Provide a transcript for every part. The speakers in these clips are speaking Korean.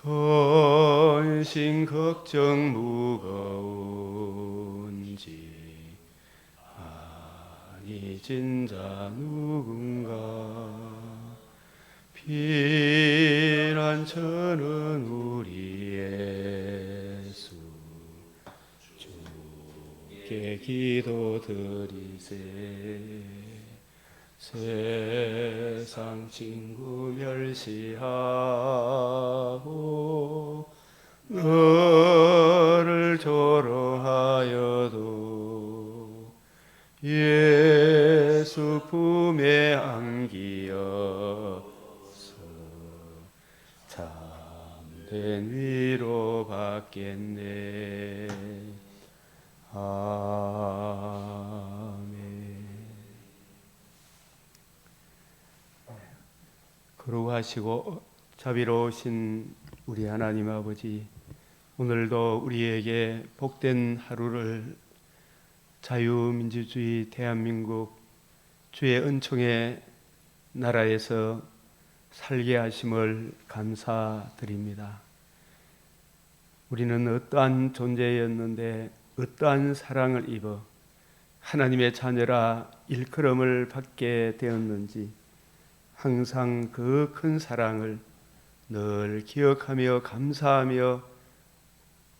헌신 걱정 무거운지 아니 진자 누군가 피난처는 우리 예수 주께 기도드리세. 세상 친구 멸시하고 너를 조롱하여도 예수 품에 안기어서 참된 위로 받겠네. 거룩하시고 자비로우신 우리 하나님 아버지, 오늘도 우리에게 복된 하루를 자유민주주의 대한민국 주의 은총의 나라에서 살게 하심을 감사드립니다. 우리는 어떠한 존재였는데 어떠한 사랑을 입어 하나님의 자녀라 일컬음을 받게 되었는지 항상 그 큰 사랑을 늘 기억하며 감사하며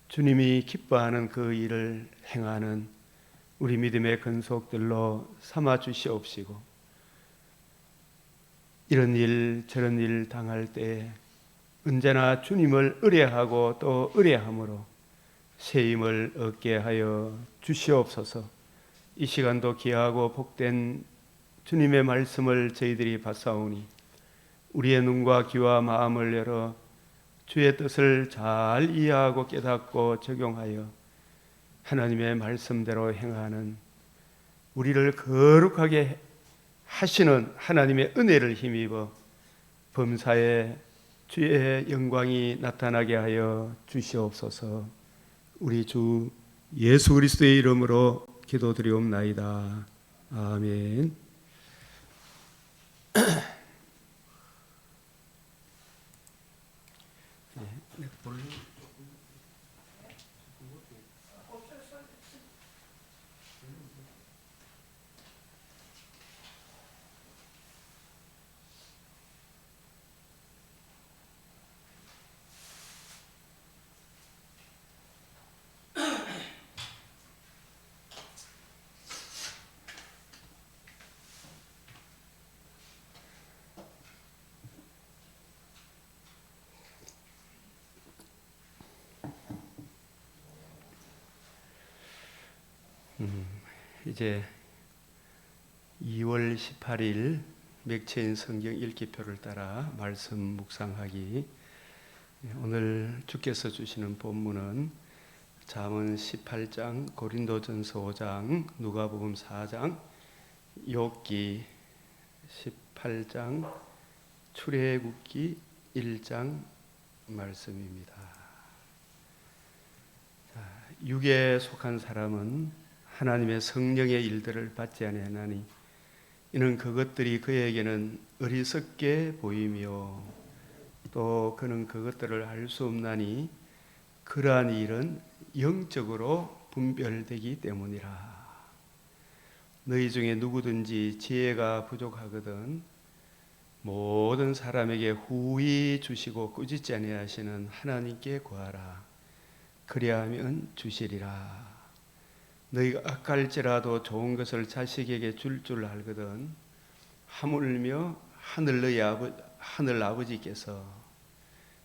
주님이 기뻐하는 그 일을 행하는 우리 믿음의 근속들로 삼아 주시옵시고, 이런 일 저런 일 당할 때 언제나 주님을 의뢰하고 또 의뢰함으로 새 힘을 얻게 하여 주시옵소서. 이 시간도 귀하고 복된 주님의 말씀을 저희들이 받사오니 우리의 눈과 귀와 마음을 열어 주의 뜻을 잘 이해하고 깨닫고 적용하여 하나님의 말씀대로 행하는 우리를 거룩하게 하시는 하나님의 은혜를 힘입어 범사에 주의 영광이 나타나게 하여 주시옵소서. 우리 주 예수 그리스도의 이름으로 기도드리옵나이다. 아멘. 이제 2월 18일 맥체인 성경 읽기표를 따라 말씀 묵상하기. 오늘 주께서 주시는 본문은 잠언 18장, 고린도전서 5장, 누가복음 4장, 욥기 18장, 출애굽기 1장 말씀입니다. 육에 속한 사람은 하나님의 성령의 일들을 받지 아니하나니 이는 그것들이 그에게는 어리석게 보이며 또 그는 그것들을 알 수 없나니 그러한 일은 영적으로 분별되기 때문이라. 너희 중에 누구든지 지혜가 부족하거든 모든 사람에게 후히 주시고 꾸짖지 아니하시는 하나님께 구하라. 그리하면 주시리라. 너희가 악할지라도 좋은 것을 자식에게 줄 알거든 하물며 하늘 아버지께서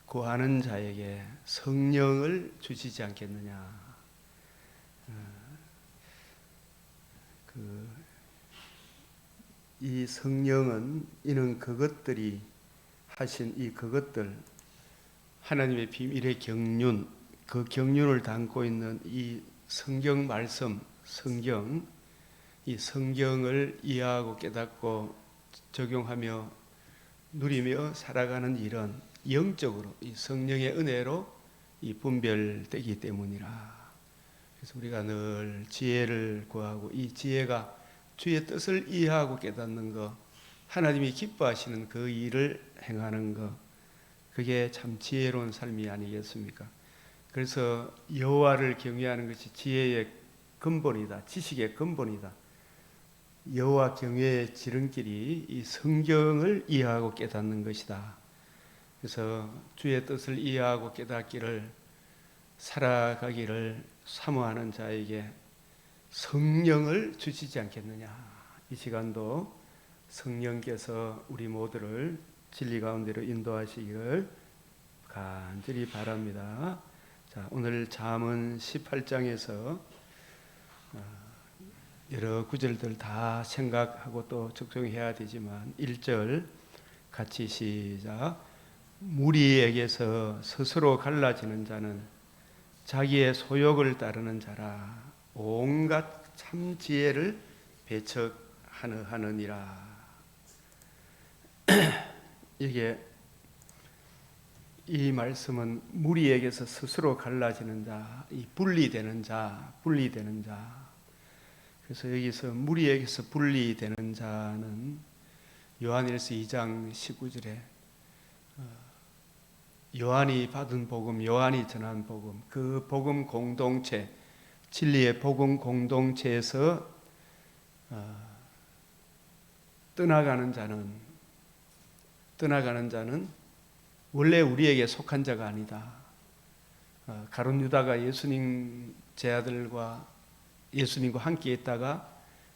구하는 자에게 성령을 주시지 않겠느냐. 이 성령은 이는 그것들이 하신 이 그것들, 하나님의 비밀의 경륜, 그 경륜을 담고 있는 이 성경 말씀, 성경, 이 성경을 이해하고 깨닫고 적용하며 누리며 살아가는 일은 영적으로 이 성령의 은혜로 이 분별되기 때문이라. 그래서 우리가 늘 지혜를 구하고 이 지혜가 주의 뜻을 이해하고 깨닫는 것, 하나님이 기뻐하시는 그 일을 행하는 것, 그게 참 지혜로운 삶이 아니겠습니까? 그래서 여호와를 경외하는 것이 지혜의 근본이다. 지식의 근본이다. 여호와 경외의 지름길이 이 성경을 이해하고 깨닫는 것이다. 그래서 주의 뜻을 이해하고 깨닫기를 살아가기를 사모하는 자에게 성령을 주시지 않겠느냐. 이 시간도 성령께서 우리 모두를 진리 가운데로 인도하시기를 간절히 바랍니다. 자, 오늘 잠언 18장에서 여러 구절들 다 생각하고 또 적용해야 되지만 1절 같이 시작. 무리에게서 스스로 갈라지는 자는 자기의 소욕을 따르는 자라. 온갖 참 지혜를 배척하느니라. 이게 이 말씀은 무리에게서 스스로 갈라지는 자, 이 분리되는 자. 그래서 여기서 무리에게서 분리되는 자는 요한일서 2장 19절에 요한이 받은 복음, 요한이 전한 복음, 그 복음 공동체, 진리의 복음 공동체에서 떠나가는 자는 원래 우리에게 속한 자가 아니다. 가룟 유다가 예수님 제자들과 예수님과 함께 있다가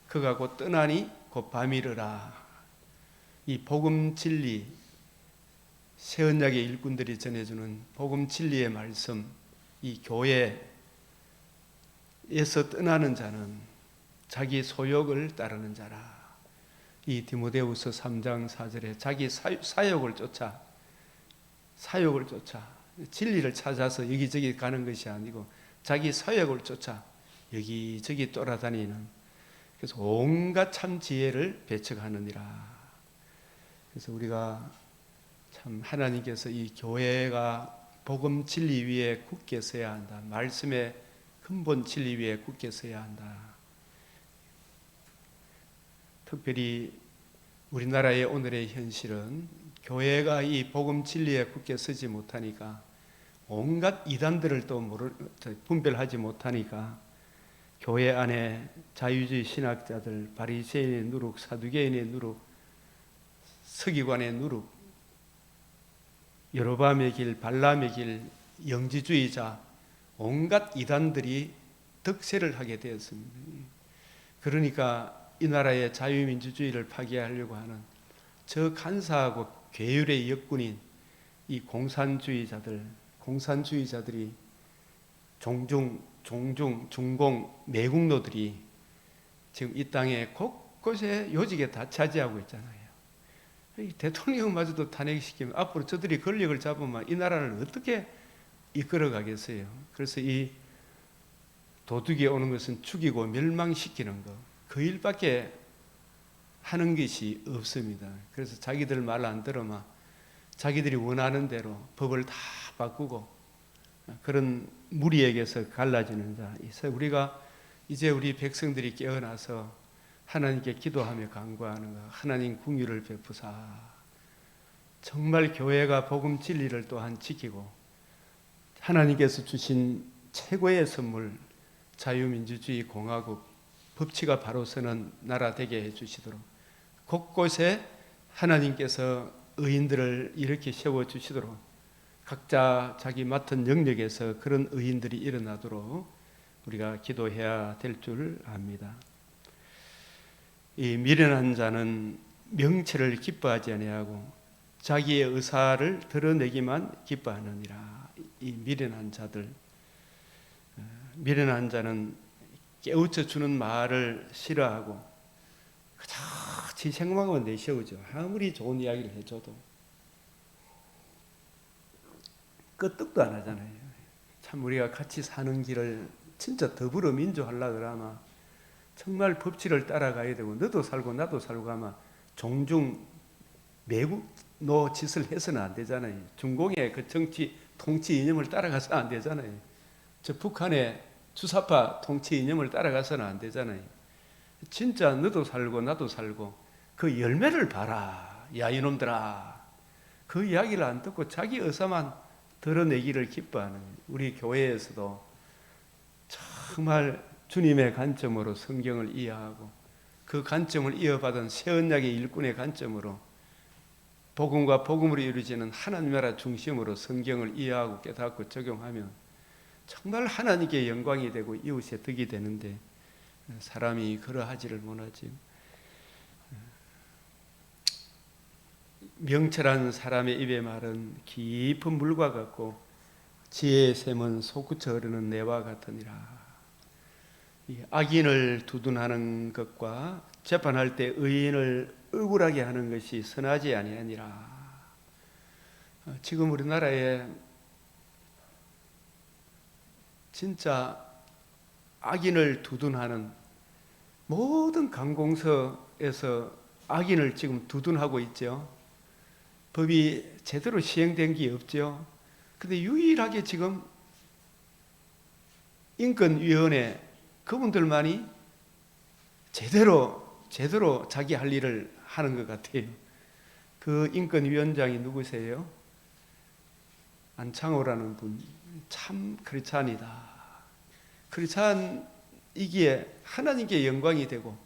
그가 곧 떠나니 곧 밤이르라. 이 복음 진리, 새 언약의 일꾼들이 전해주는 복음 진리의 말씀, 이 교회에서 떠나는 자는 자기 소욕을 따르는 자라. 이 디모데후서 3장 4절에 자기 사욕을 쫓아 진리를 찾아서 여기저기 가는 것이 아니고 자기 사욕을 쫓아 여기저기 돌아다니는, 그래서 온갖 참 지혜를 배척하느니라. 그래서 우리가 참 하나님께서 이 교회가 복음 진리 위에 굳게 서야 한다. 말씀의 근본 진리 위에 굳게 서야 한다. 특별히 우리나라의 오늘의 현실은 교회가 이 복음 진리에 굳게 서지 못하니까 온갖 이단들을 또 분별하지 못하니까 교회 안에 자유주의 신학자들, 바리새인의 누룩, 사두개인의 누룩, 서기관의 누룩, 여로밤의 길, 발람의 길, 영지주의자, 온갖 이단들이 득세를 하게 되었습니다. 그러니까 이 나라의 자유민주주의를 파괴하려고 하는 저 간사하고 괴율의 역군인 이 공산주의자들이 중공, 매국노들이 지금 이 땅에 곳곳에 요직에 다 차지하고 있잖아요. 이 대통령마저도 탄핵시키면 앞으로 저들이 권력을 잡으면 이 나라를 어떻게 이끌어가겠어요? 그래서 이 도둑이 오는 것은 죽이고 멸망시키는 것, 그 일밖에 하는 것이 없습니다. 그래서 자기들 말 안 들으면 자기들이 원하는 대로 법을 다 바꾸고 그런 무리에게서 갈라지는 자. 우리가 이제 우리 백성들이 깨어나서 하나님께 기도하며 간구하는 것, 하나님 긍휼을 베푸사 정말 교회가 복음 진리를 또한 지키고 하나님께서 주신 최고의 선물 자유민주주의 공화국 법치가 바로 서는 나라 되게 해주시도록 곳곳에 하나님께서 의인들을 이렇게 세워주시도록 각자 자기 맡은 영역에서 그런 의인들이 일어나도록 우리가 기도해야 될 줄 압니다. 이 미련한 자는 명체를 기뻐하지 아니하고 자기의 의사를 드러내기만 기뻐하느니라. 이 미련한 자는 깨우쳐 주는 말을 싫어하고 그저 지 생각만 내세우죠. 아무리 좋은 이야기를 해줘도 끄떡도 안 하잖아요. 참 우리가 같이 사는 길을 진짜 더불어민주하려고 그러면 정말 법치를 따라가야 되고 너도 살고 나도 살고 하면 종중 매국노 짓을 해서는 안 되잖아요. 중공의 그 정치 통치 이념을 따라가서는 안 되잖아요. 저 북한의 주사파 통치 이념을 따라가서는 안 되잖아요. 진짜 너도 살고 나도 살고 그 열매를 봐라. 야 이놈들아, 그 이야기를 안 듣고 자기 의사만 드러내기를 기뻐하는 우리 교회에서도 정말 주님의 관점으로 성경을 이해하고 그 관점을 이어받은 새언약의 일꾼의 관점으로 복음과 복음으로 이루어지는 하나님 나라 중심으로 성경을 이해하고 깨닫고 적용하면 정말 하나님께 영광이 되고 이웃의 덕이 되는데 사람이 그러하지를 못하지. 명철한 사람의 입의 말은 깊은 물과 같고 지혜의 샘은 솟구쳐 흐르는 내와 같으니라. 악인을 두둔하는 것과 재판할 때 의인을 억울하게 하는 것이 선하지 아니하니라. 지금 우리나라에 진짜 악인을 두둔하는 모든 관공서에서 악인을 지금 두둔하고 있죠. 법이 제대로 시행된 게 없죠. 근데 유일하게 지금 인권위원회 그분들만이 제대로 자기 할 일을 하는 것 같아요. 그 인권위원장이 누구세요? 안창호라는 분. 참 크리스찬이다. 크리스찬이기에 하나님께 영광이 되고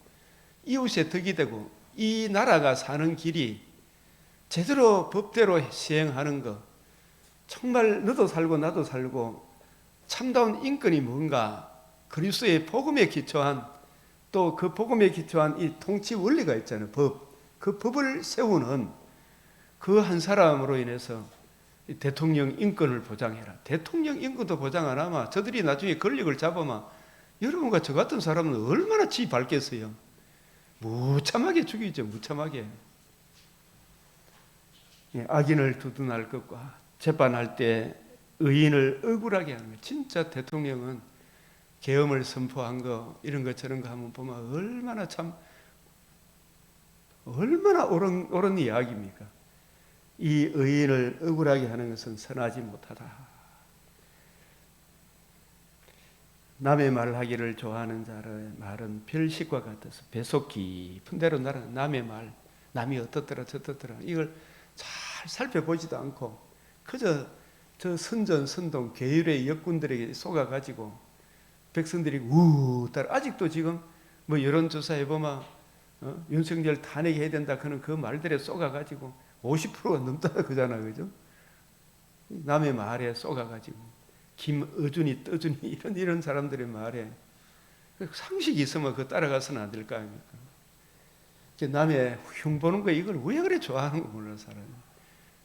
이웃의 덕이 되고 이 나라가 사는 길이 제대로 법대로 시행하는 것, 정말 너도 살고 나도 살고 참다운 인권이 뭔가, 그리스도의 복음에 기초한 또 그 복음에 기초한 이 통치 원리가 있잖아요. 그 법을 세우는 그 한 사람으로 인해서 대통령 인권을 보장해라. 대통령 인권도 보장 안 하면 저들이 나중에 권력을 잡으면 여러분과 저 같은 사람은 얼마나 지 밝겠어요. 무참하게 죽이죠. 무참하게. 악인을 두둔할 것과 재판할 때 의인을 억울하게 하는 것. 진짜 대통령은 계엄을 선포한 거 이런 거 저런 거 한번 보면 얼마나 옳은 이야기입니까? 이 의인을 억울하게 하는 것은 선하지 못하다. 남의 말하기를 좋아하는 자의 말은 별식과 같아서 배속 깊은 대로 나는 남의 말, 남이 어떻더라 저떻더라 이걸 잘 살펴보지도 않고 그저 저 선동 계율의 역군들에게 속아가지고 백성들이 따라 아직도 지금 뭐 여론조사 해보면 윤석열 탄핵해야 된다 그는 그 말들에 속아가지고 50%가 넘다 그잖아, 그죠? 남의 말에 속아가지고 김어준이 떠준이 이런 사람들의 말에 상식이 있으면 그거 따라가서는 안 될 거 아닙니까? 남의 흉보는 거 이걸 왜 그래 좋아하는 거 몰라 사람이.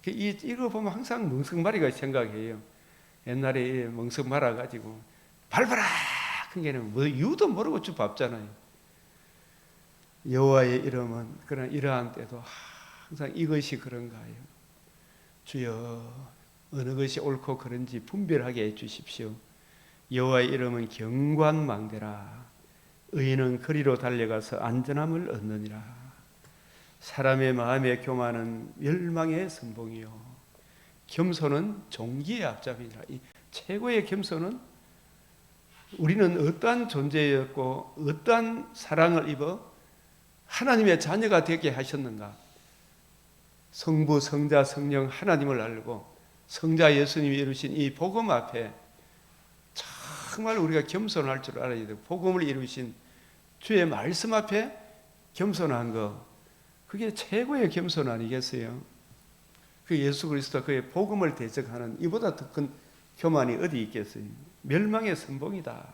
이거 보면 항상 멍석마리가 생각해요. 옛날에 멍석 말아가지고 밟아라! 그게는 뭐 이유도 모르고 쭉 밟잖아요. 여호와의 이름은 그런 이러한 때도 항상 이것이 그런가요? 주여 어느 것이 옳고 그른지 분별하게 해주십시오. 여호와의 이름은 경관망대라. 의인은 거리로 달려가서 안전함을 얻느니라. 사람의 마음의 교만은 멸망의 선봉이요 겸손은 존귀의 앞잡이니라. 이 최고의 겸손은 우리는 어떠한 존재였고 어떠한 사랑을 입어 하나님의 자녀가 되게 하셨는가. 성부, 성자, 성령 하나님을 알고 성자 예수님이 이루신 이 복음 앞에 정말 우리가 겸손할 줄 알아야 되고 복음을 이루신 주의 말씀 앞에 겸손한 거 그게 최고의 겸손 아니겠어요? 그 예수 그리스도 그의 복음을 대적하는 이보다 더 큰 교만이 어디 있겠어요? 멸망의 선봉이다.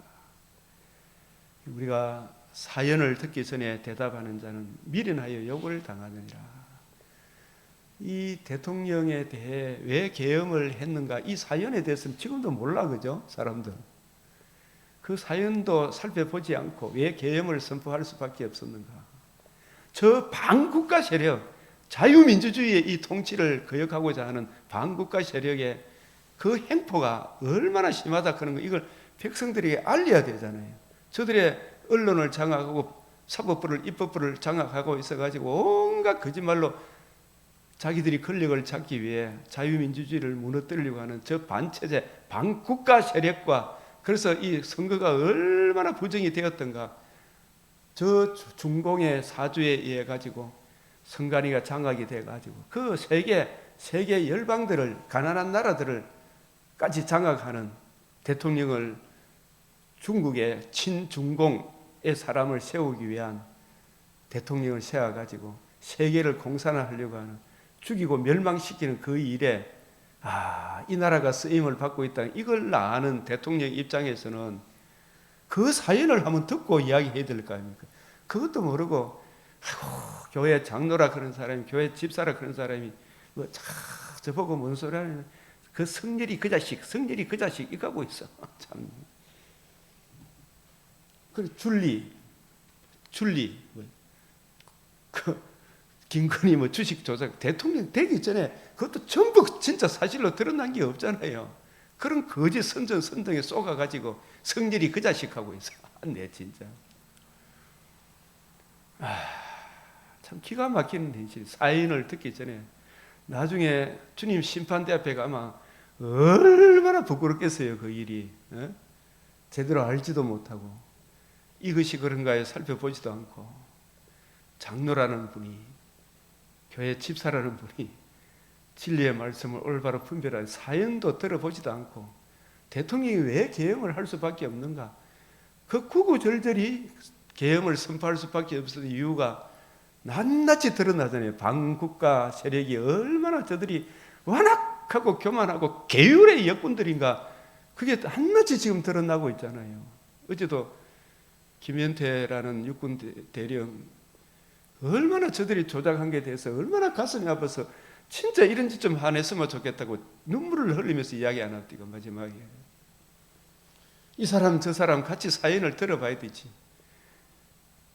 우리가 사연을 듣기 전에 대답하는 자는 미련하여 욕을 당하느니라. 이 대통령에 대해 왜 계엄을 했는가? 이 사연에 대해서는 지금도 몰라, 그죠? 사람들. 그 사연도 살펴보지 않고 왜 계엄을 선포할 수밖에 없었는가? 저 반국가 세력, 자유민주주의의 이 통치를 거역하고자 하는 반국가 세력의 그 행포가 얼마나 심하다 그런 거 이걸 백성들에게 알려야 되잖아요. 저들의 언론을 장악하고 사법부를 입법부를 장악하고 있어가지고 온갖 거짓말로 자기들이 권력을 잡기 위해 자유민주주의를 무너뜨리려고 하는 저 반체제, 반국가 세력과 그래서 이 선거가 얼마나 부정이 되었던가. 저 중공의 사주에 의해 가지고 선관위가 장악이 돼 가지고 그 세계 세계 열방들을, 가난한 나라들을 까지 장악하는 대통령을, 중국의 친중공의 사람을 세우기 위한 대통령을 세워가지고 세계를 공산화하려고 하는, 죽이고 멸망시키는 그 일에 이 나라가 쓰임을 받고 있다, 이걸 아는 대통령 입장에서는 그 사연을 한번 듣고 이야기해야 될 거 아닙니까? 그것도 모르고 교회 장로라 그런 사람이, 교회 집사라 그런 사람이 저보고 뭔 소리 하는, 그 성렬이 그 자식, 성렬이 그 자식 이거 하고 있어. 참. 그 줄리 그 김건희 뭐 주식 조작, 대통령 되기 전에 그것도 전부 진짜 사실로 드러난 게 없잖아요. 그런 거짓 선전에 쏘가가지고 성렬이 그 자식 하고 있어. 네, 진짜. 참 기가 막히는 현실. 사인을 듣기 전에 나중에 주님 심판대 앞에 가면 얼마나 부끄럽겠어요, 그 일이. 제대로 알지도 못하고 이것이 그런가에 살펴보지도 않고, 장로라는 분이, 교회 집사라는 분이 진리의 말씀을 올바로 분별할 사연도 들어보지도 않고, 대통령이 왜 계엄을 할 수밖에 없는가? 그 구구절절히 계엄을 선포할 수밖에 없었던 이유가 낱낱이 드러나잖아요. 반국가 세력이 얼마나 저들이 완악하고 교만하고 계율의 역군들인가, 그게 낱낱이 지금 드러나고 있잖아요. 어제도 김현태라는 육군 대령, 얼마나 저들이 조작한 게 대해서 얼마나 가슴이 아파서 진짜 이런 짓 좀 안 했으면 좋겠다고 눈물을 흘리면서 이야기 안 합디가 마지막에. 이 사람 저 사람 같이 사연을 들어봐야 되지.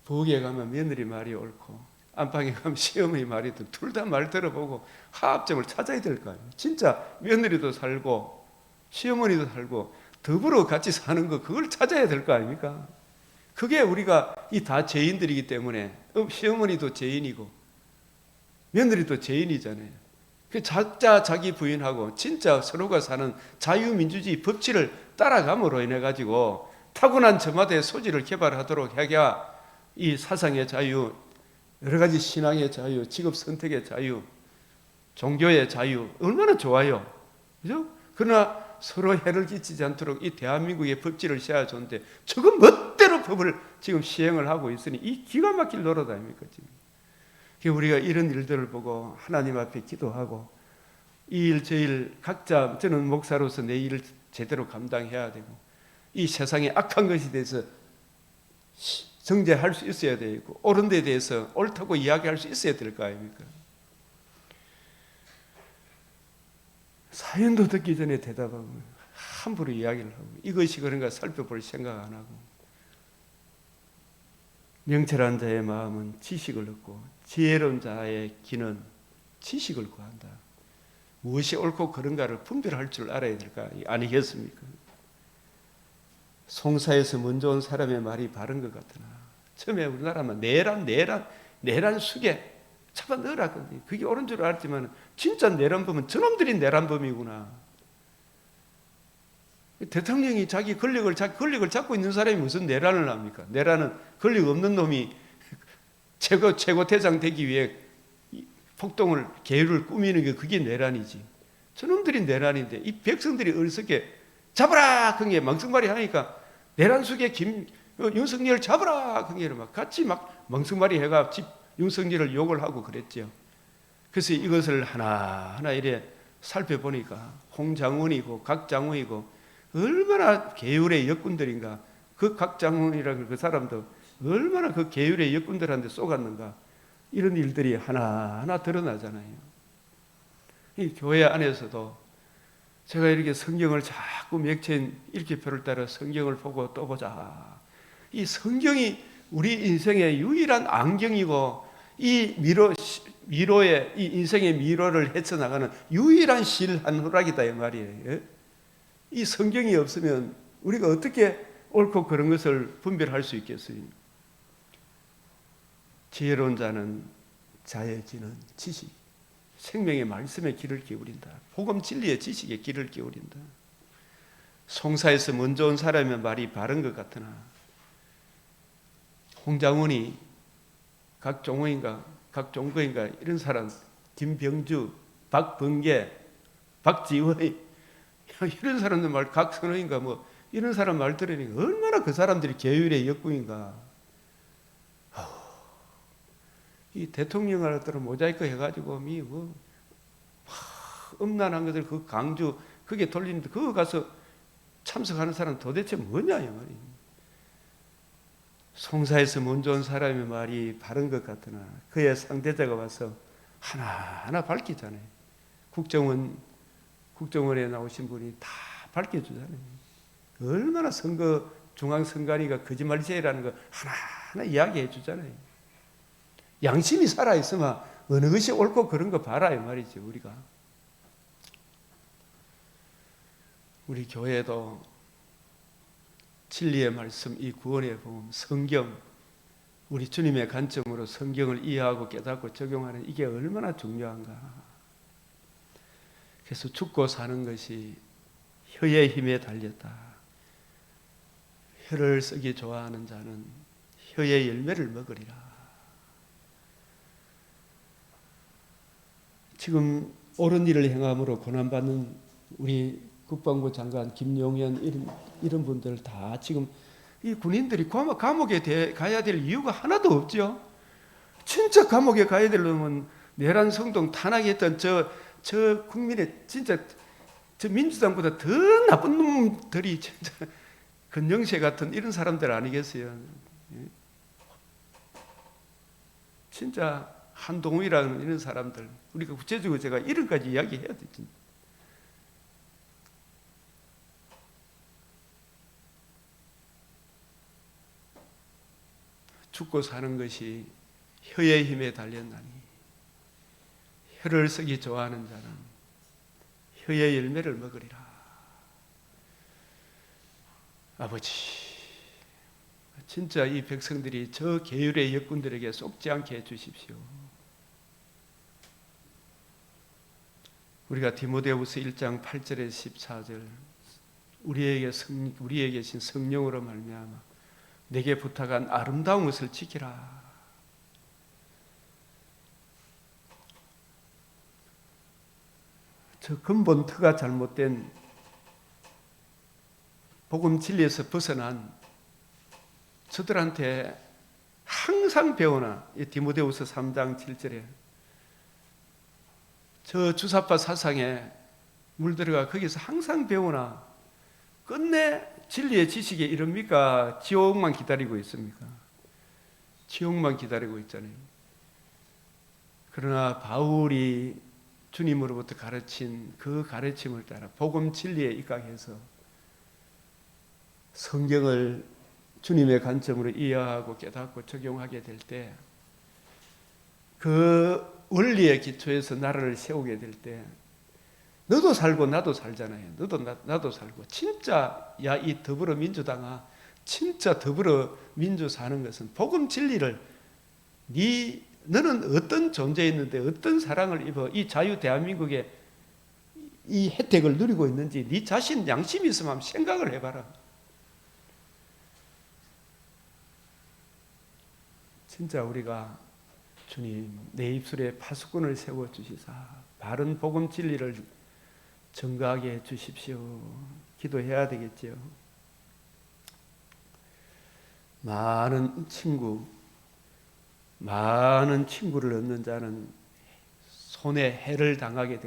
부엌에 가면 며느리 말이 옳고 안방에 가면 시어머니 말이 옳고 둘 다 말 들어보고 합점을 찾아야 될 거 아니에요. 진짜 며느리도 살고 시어머니도 살고 더불어 같이 사는 거, 그걸 찾아야 될 거 아닙니까? 그게 우리가 이 다 죄인들이기 때문에, 시어머니도 죄인이고 며느리도 죄인이잖아요. 그 각자 자기 부인하고 진짜 서로가 사는 자유민주주의 법치를 따라감으로 인해 가지고 타고난 저마다의 소질을 개발하도록 해야 이 사상의 자유, 여러 가지 신앙의 자유, 직업 선택의 자유, 종교의 자유, 얼마나 좋아요, 그죠? 그러나 서로 해를 끼치지 않도록 이 대한민국의 법치를 세워줬는데 저거 멋대로 법을 지금 시행을 하고 있으니 이 기가 막힐 노릇 아닙니까 지금? 우리가 이런 일들을 보고 하나님 앞에 기도하고 이 일 저 일 각자, 저는 목사로서 내 일을 제대로 감당해야 되고 이 세상의 악한 것에 대해서 정죄할 수 있어야 되고 옳은 데에 대해서 옳다고 이야기할 수 있어야 될 거 아닙니까? 사연도 듣기 전에 대답하고 함부로 이야기를 하고 이것이 그런가 살펴볼 생각 안 하고, 명철한 자의 마음은 지식을 얻고 지혜로운 자의 귀는 지식을 구한다. 무엇이 옳고 그른가를 분별할 줄 알아야 될까 아니겠습니까? 송사에서 먼저 온 사람의 말이 바른 것 같으나 처음에 우리나라만 내란 숙에 잡아 넣으라. 그게 옳은 줄 알지만 진짜 내란범은 저놈들이 내란범이구나. 대통령이 자기 권력을 잡고 있는 사람이 무슨 내란을 합니까? 내란은 권력 없는 놈이 최고 대장 되기 위해 폭동을 계율을 꾸미는 게 그게 내란이지. 저놈들이 내란인데 이 백성들이 어리석게 잡아라 그게 망성말이 하니까 내란 속에 윤석열 잡아라 그게 막 같이 막 망성말이 해가 윤석열을 욕을 하고 그랬죠. 그래서 이것을 하나하나 이래 살펴보니까 홍장훈이고 각장훈이고 얼마나 계율의 역군들인가. 그 각장훈이라는 그 사람도 얼마나 그 계율의 역군들한테 쏘갔는가. 이런 일들이 하나하나 드러나잖아요. 이 교회 안에서도 제가 이렇게 성경을 자꾸 맥체인 일기표를 따라 성경을 보고 또 보자. 이 성경이 우리 인생의 유일한 안경이고 이 미로의 이 인생의 미로를 헤쳐나가는 유일한 실 한 호락이다 이 말이에요. 이 성경이 없으면 우리가 어떻게 옳고 그런 것을 분별할 수 있겠어요? 지혜로운 자는 자의 귀는 지식, 생명의 말씀에 귀를 기울인다. 복음 진리의 지식에 귀를 기울인다. 송사에서 먼저 온 사람의 말이 바른 것 같으나 홍장훈이 각종거인가 이런 사람, 김병주, 박범계, 박지의 이런 사람들 말, 각선호인가 뭐 이런 사람 말 들으니까 얼마나 그 사람들이 계율의 역군인가. 이 대통령을 갖다 모자이크 해가지고 뭐 음란한 것들 그 강주 그게 돌리는데 그거 가서 참석하는 사람 도대체 뭐냐 이 말이. 송사에서 먼저 온 사람의 말이 바른 것 같으나 그의 상대자가 와서 하나하나 밝히잖아요. 국정원에 나오신 분이 다 밝혀주잖아요. 얼마나 중앙선관위가 거짓말쟁이라는 거 하나하나 이야기해 주잖아요. 양심이 살아있으면 어느 것이 옳고 그런 거 봐라 이 말이죠. 우리 교회도 진리의 말씀, 이 구원의 복음, 성경, 우리 주님의 관점으로 성경을 이해하고 깨닫고 적용하는 이게 얼마나 중요한가. 그래서 죽고 사는 것이 혀의 힘에 달렸다. 혀를 쓰기 좋아하는 자는 혀의 열매를 먹으리라. 지금 옳은 일을 행함으로 고난받는 우리 국방부 장관 김용현 이런 분들 다 지금 이 군인들이 감옥에 가야 될 이유가 하나도 없죠. 진짜 감옥에 가야 되려면 내란 성동 탄압했던 저 국민의 진짜 저 민주당보다 더 나쁜 놈들이 진짜 건영세 같은 이런 사람들 아니겠어요? 진짜 한동훈이라는 이런 사람들 우리가 구체적으로 제가 이런까지 이야기해야 되지. 죽고 사는 것이 혀의 힘에 달렸나니 혀를 쓰기 좋아하는 자는 혀의 열매를 먹으리라. 아버지, 진짜 이 백성들이 저 계율의 역군들에게 속지 않게 해주십시오. 우리가 디모데후서 1장 8절에서 14절 우리에게 계신 성령으로 말미암아 내게 부탁한 아름다운 것을 지키라. 저 근본터가 잘못된 복음 진리에서 벗어난 저들한테 항상 배우나 디모데후서 3장 7절에 저 주사파 사상에 물들어가 거기서 항상 배우나 끝내 진리의 지식에 이릅니까? 지옥만 기다리고 있습니까? 지옥만 기다리고 있잖아요. 그러나 바울이 주님으로부터 가르친 그 가르침을 따라 복음 진리에 입각해서 성경을 주님의 관점으로 이해하고 깨닫고 적용하게 될 때 그 원리의 기초에서 나라를 세우게 될 때 너도 살고 나도 살잖아요. 나도 살고 진짜 이 더불어민주당아 진짜 더불어민주 사는 것은 복음 진리를 너는 어떤 존재였는데 어떤 사랑을 입어 이 자유 대한민국의 이 혜택을 누리고 있는지 네 자신 양심이 있으면 한번 생각을 해봐라. 진짜 우리가 주님 내 입술에 파수꾼을 세워주시사 바른 복음 진리를 증거하게 해주십시오. 기도해야 되겠죠. 많은 친구를 얻는 자는 손에 해를 당하게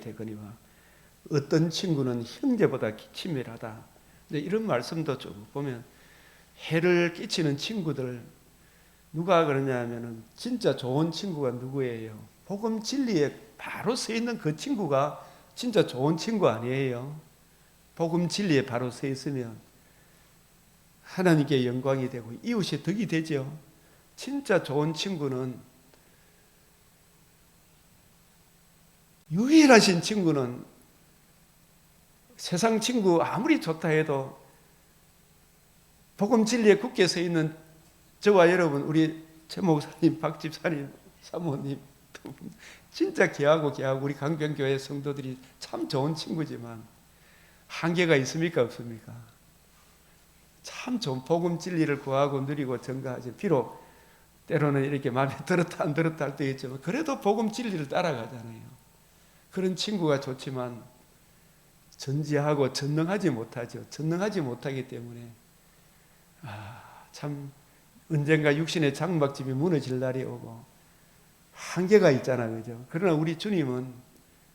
되거니와 어떤 친구는 형제보다 친밀하다. 이런 말씀도 좀 보면 해를 끼치는 친구들 누가 그러냐면은 진짜 좋은 친구가 누구예요? 복음 진리에 바로 서 있는 그 친구가 진짜 좋은 친구 아니에요? 복음 진리에 바로 서 있으면 하나님께 영광이 되고 이웃의 덕이 되죠. 진짜 좋은 친구는 유일하신 친구는 세상 친구 아무리 좋다 해도 복음 진리에 굳게 서 있는 저와 여러분 우리 최 목사님, 박 집사님, 사모님 진짜 귀하고 우리 강변교회 성도들이 참 좋은 친구지만 한계가 있습니까 없습니까? 참 좋은 복음 진리를 구하고 누리고 증거하지 비록 때로는 이렇게 마음에 들었다 안 들었다 할 때 있지만 그래도 복음 진리를 따라가잖아요. 그런 친구가 좋지만 전지하고 전능하지 못하죠. 전능하지 못하기 때문에 참 언젠가 육신의 장막집이 무너질 날이 오고 한계가 있잖아, 그죠? 그러나 우리 주님은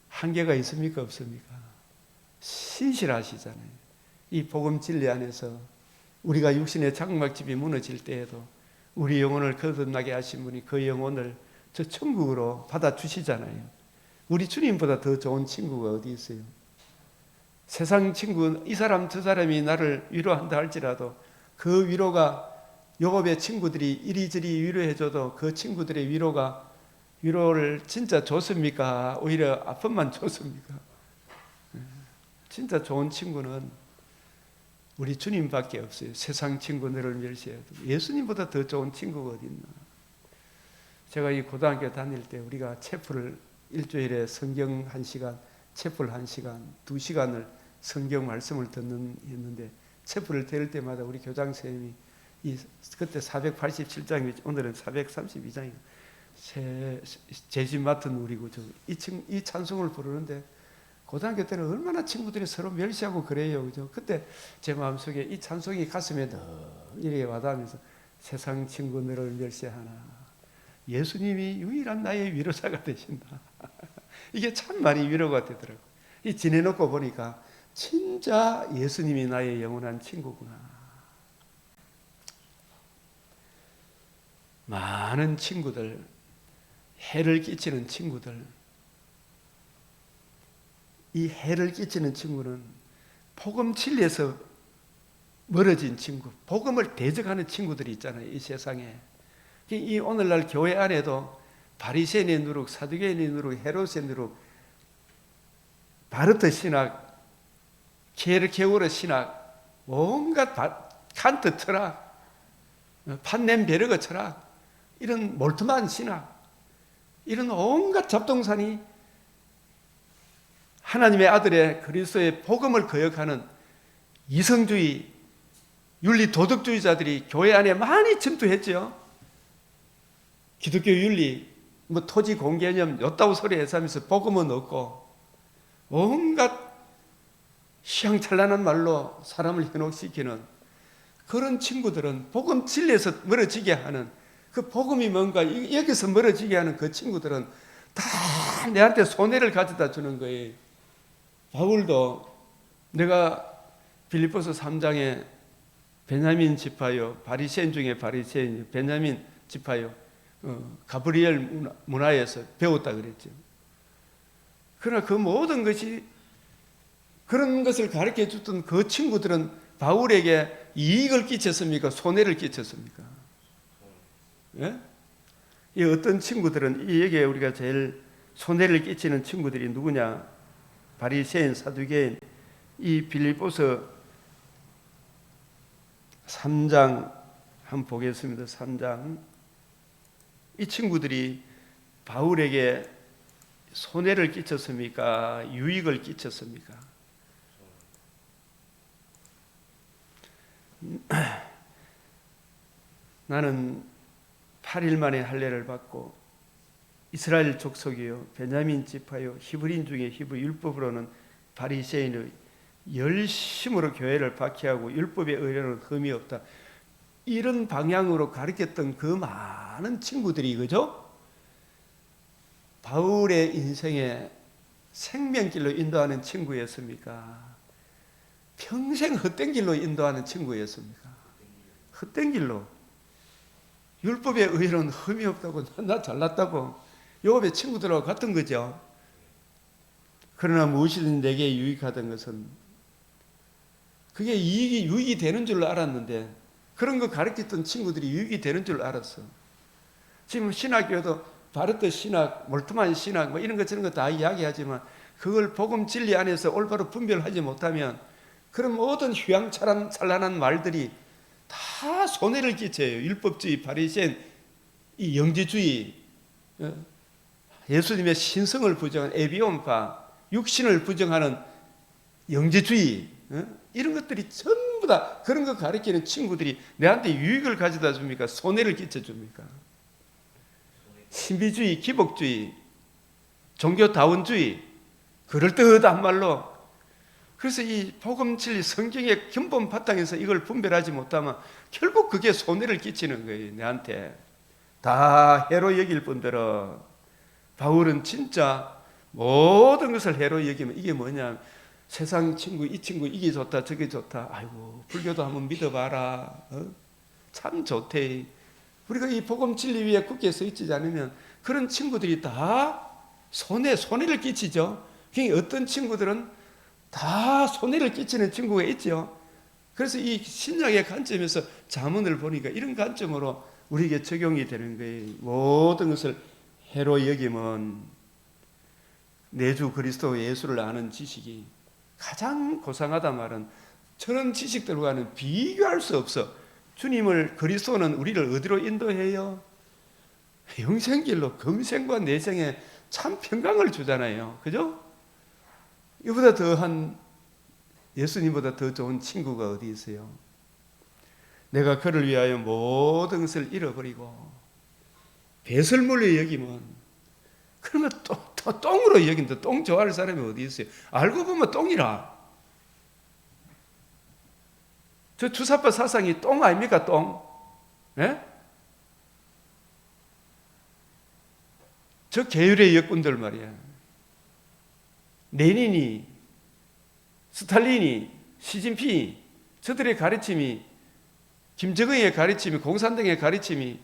한계가 있습니까, 없습니까? 신실하시잖아요. 이 복음 진리 안에서 우리가 육신의 장막집이 무너질 때에도 우리 영혼을 거듭나게 하신 분이 그 영혼을 저 천국으로 받아주시잖아요. 우리 주님보다 더 좋은 친구가 어디 있어요? 세상 친구, 이 사람 저 사람이 나를 위로한다 할지라도 그 위로가 요업의 친구들이 이리저리 위로해줘도 그 친구들의 위로를 진짜 줬습니까? 오히려 아픔만 줬습니까? 진짜 좋은 친구는 우리 주님밖에 없어요. 세상 친구들을 멸시해도 예수님보다 더 좋은 친구가 어디 있나? 제가 이 고등학교 다닐 때 우리가 체프를 일주일에 성경 1시간, 체프를 1시간, 2시간을 성경 말씀을 듣는 했는데 체프를 들을 때마다 우리 교장 선생님이 그때 487장이 오늘은 432장이에요. 제집 맡은 우리고 이 찬송을 부르는데 고등학교 때는 얼마나 친구들이 서로 멸시하고 그래요, 그죠? 그때 제 마음속에 이 찬송이 가슴에 더 이렇게 와닿으면서 세상 친구들을 멸시하나 예수님이 유일한 나의 위로자가 되신다. 이게 참 많이 위로가 되더라고요. 이 지내놓고 보니까 진짜 예수님이 나의 영원한 친구구나. 많은 친구들, 해를 끼치는 친구들, 이 해를 끼치는 친구는 복음 진리에서 멀어진 친구, 복음을 대적하는 친구들이 있잖아요, 이 세상에. 이 오늘날 교회 안에도 바리새인의 누룩, 사두개인의 누룩, 헤롯의 누룩, 바르트 신학, 케르케오르 신학, 온갖 칸트 철학, 판넨베르그 철학, 이런 몰트만 신학, 이런 온갖 잡동산이 하나님의 아들의 그리스도의 복음을 거역하는 이성주의, 윤리 도덕주의자들이 교회 안에 많이 침투했죠. 기독교 윤리, 토지 공개념 요따구 소리 해서 복음은 없고 온갖 휘황찬란한 말로 사람을 현혹시키는 그런 친구들은 복음 진리에서 멀어지게 하는 그 복음이 뭔가 여기서 멀어지게 하는 그 친구들은 다 내한테 손해를 가져다 주는 거예요. 바울도 내가 빌립보서 3장에 베냐민 지파요, 바리새인 중에 바리새인, 베냐민 지파요, 가브리엘 문화에서 배웠다 그랬죠. 그러나 그 모든 것이 그런 것을 가르쳐 줬던 그 친구들은 바울에게 이익을 끼쳤습니까? 손해를 끼쳤습니까? 예? 이 어떤 친구들은 여기에 우리가 제일 손해를 끼치는 친구들이 누구냐? 바리새인, 사두개인, 이 빌립보서 3장 한번 보겠습니다. 3장. 이 친구들이 바울에게 손해를 끼쳤습니까? 유익을 끼쳤습니까? 나는 8일 만에 할례를 받고 이스라엘 족속이요, 베냐민 지파요, 히브리인 중에 히브리 율법으로는 바리새인의 열심으로 교회를 박해하고 율법의 의뢰는 흠이 없다. 이런 방향으로 가르쳤던 그 많은 친구들이, 그죠? 바울의 인생에 생명길로 인도하는 친구였습니까? 평생 헛된 길로 인도하는 친구였습니까? 헛된 길로. 율법의 의로는 흠이 없다고, 나 잘났다고. 요업의 친구들하고 같은 거죠. 그러나 무엇이든 내게 유익하던 것은 그게 유익이 되는 줄 알았는데 그런 거 가르쳤던 친구들이 유익이 되는 줄 알았어. 지금 신학교도 바르트 신학, 몰트만 신학 뭐 이런 것 저런 거 다 이야기하지만 그걸 복음 진리 안에서 올바로 분별하지 못하면 그런 모든 휘황찬란한 말들이 다 손해를 끼쳐요. 율법주의, 바리새인, 이 영지주의, 예수님의 신성을 부정하는 에비온파, 육신을 부정하는 영지주의, 이런 것들이 전부 다 그런 거 가르치는 친구들이 내한테 유익을 가져다 줍니까? 손해를 끼쳐줍니까? 신비주의, 기복주의, 종교다원주의, 그럴듯한 말로. 그래서 이 복음 진리 성경의 근본 바탕에서 이걸 분별하지 못하면 결국 그게 손해를 끼치는 거예요. 내한테 다 해로 여길 뿐더러 바울은 진짜 모든 것을 해로 여기면 이게 뭐냐, 세상 친구 이 친구 이게 좋다 저게 좋다, 아이고 불교도 한번 믿어봐라, 참 좋대. 우리가 이 복음 진리 위에 굳게 서 있지 않으면 그런 친구들이 다 손해를 끼치죠. 그러니까 어떤 친구들은 다 손해를 끼치는 친구가 있죠. 그래서 이 신약의 관점에서 자문을 보니까 이런 관점으로 우리에게 적용이 되는 거예요. 모든 것을 해로 여기면 내주 그리스도 예수를 아는 지식이 가장 고상하다 말은 저런 지식들과는 비교할 수 없어. 주님을, 그리스도는 우리를 어디로 인도해요? 영생길로, 금생과 내생에 참 평강을 주잖아요. 그죠? 이보다 더한, 예수님보다 더 좋은 친구가 어디 있어요? 내가 그를 위하여 모든 것을 잃어버리고 배설물로 여기면, 그러면 또 똥으로 여긴다. 똥 좋아할 사람이 어디 있어요? 알고 보면 똥이라. 저 주사파 사상이 똥 아닙니까? 똥. 예? 저 계율의 역군들 말이야. 레닌이, 스탈린이, 시진핑이, 저들의 가르침이, 김정은의 가르침이, 공산당의 가르침이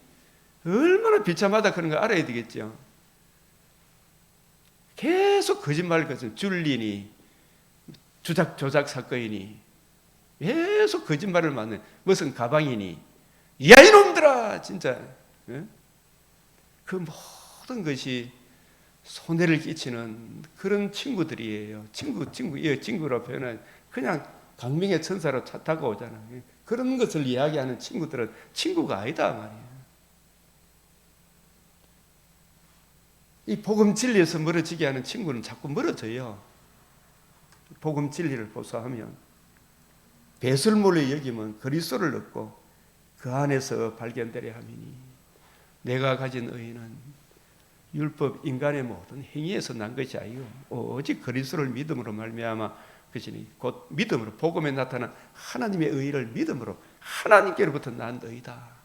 얼마나 비참하다 그런 거 알아야 되겠죠. 계속 거짓말 거죠. 줄리니, 조작 사건이니, 계속 거짓말을 만든 무슨 가방이니, 야 이놈들아 진짜. 그 모든 것이 손해를 끼치는 그런 친구들이에요. 친구로 표현하는, 그냥 강명의 천사로 차 타고 오잖아요. 그런 것을 이야기하는 친구들은 친구가 아니다 말이에요. 이 복음 진리에서 멀어지게 하는 친구는 자꾸 멀어져요. 복음 진리를 보수하면, 배설물로 여기면 그리스도를 얻고 그 안에서 발견되려 함이니 내가 가진 의는 율법 인간의 모든 행위에서 난 것이 아니요 오직 그리스도를 믿음으로 말미암아 그시니 곧 믿음으로 복음에 나타난 하나님의 의를 믿음으로 하나님께로부터 난 의다.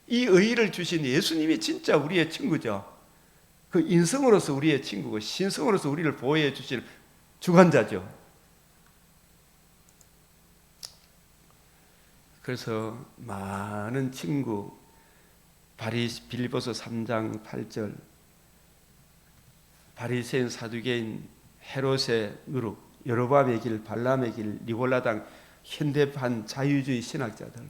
이 의를 주신 예수님이 진짜 우리의 친구죠. 그 인성으로서 우리의 친구고 신성으로서 우리를 보호해 주실 주관자죠. 그래서 많은 친구, 빌립보서 3장 8절, 바리새인 사두개인 헤롯의 누룩, 여로보암의 길, 발람의 길, 니골라당, 현대판 자유주의 신학자들,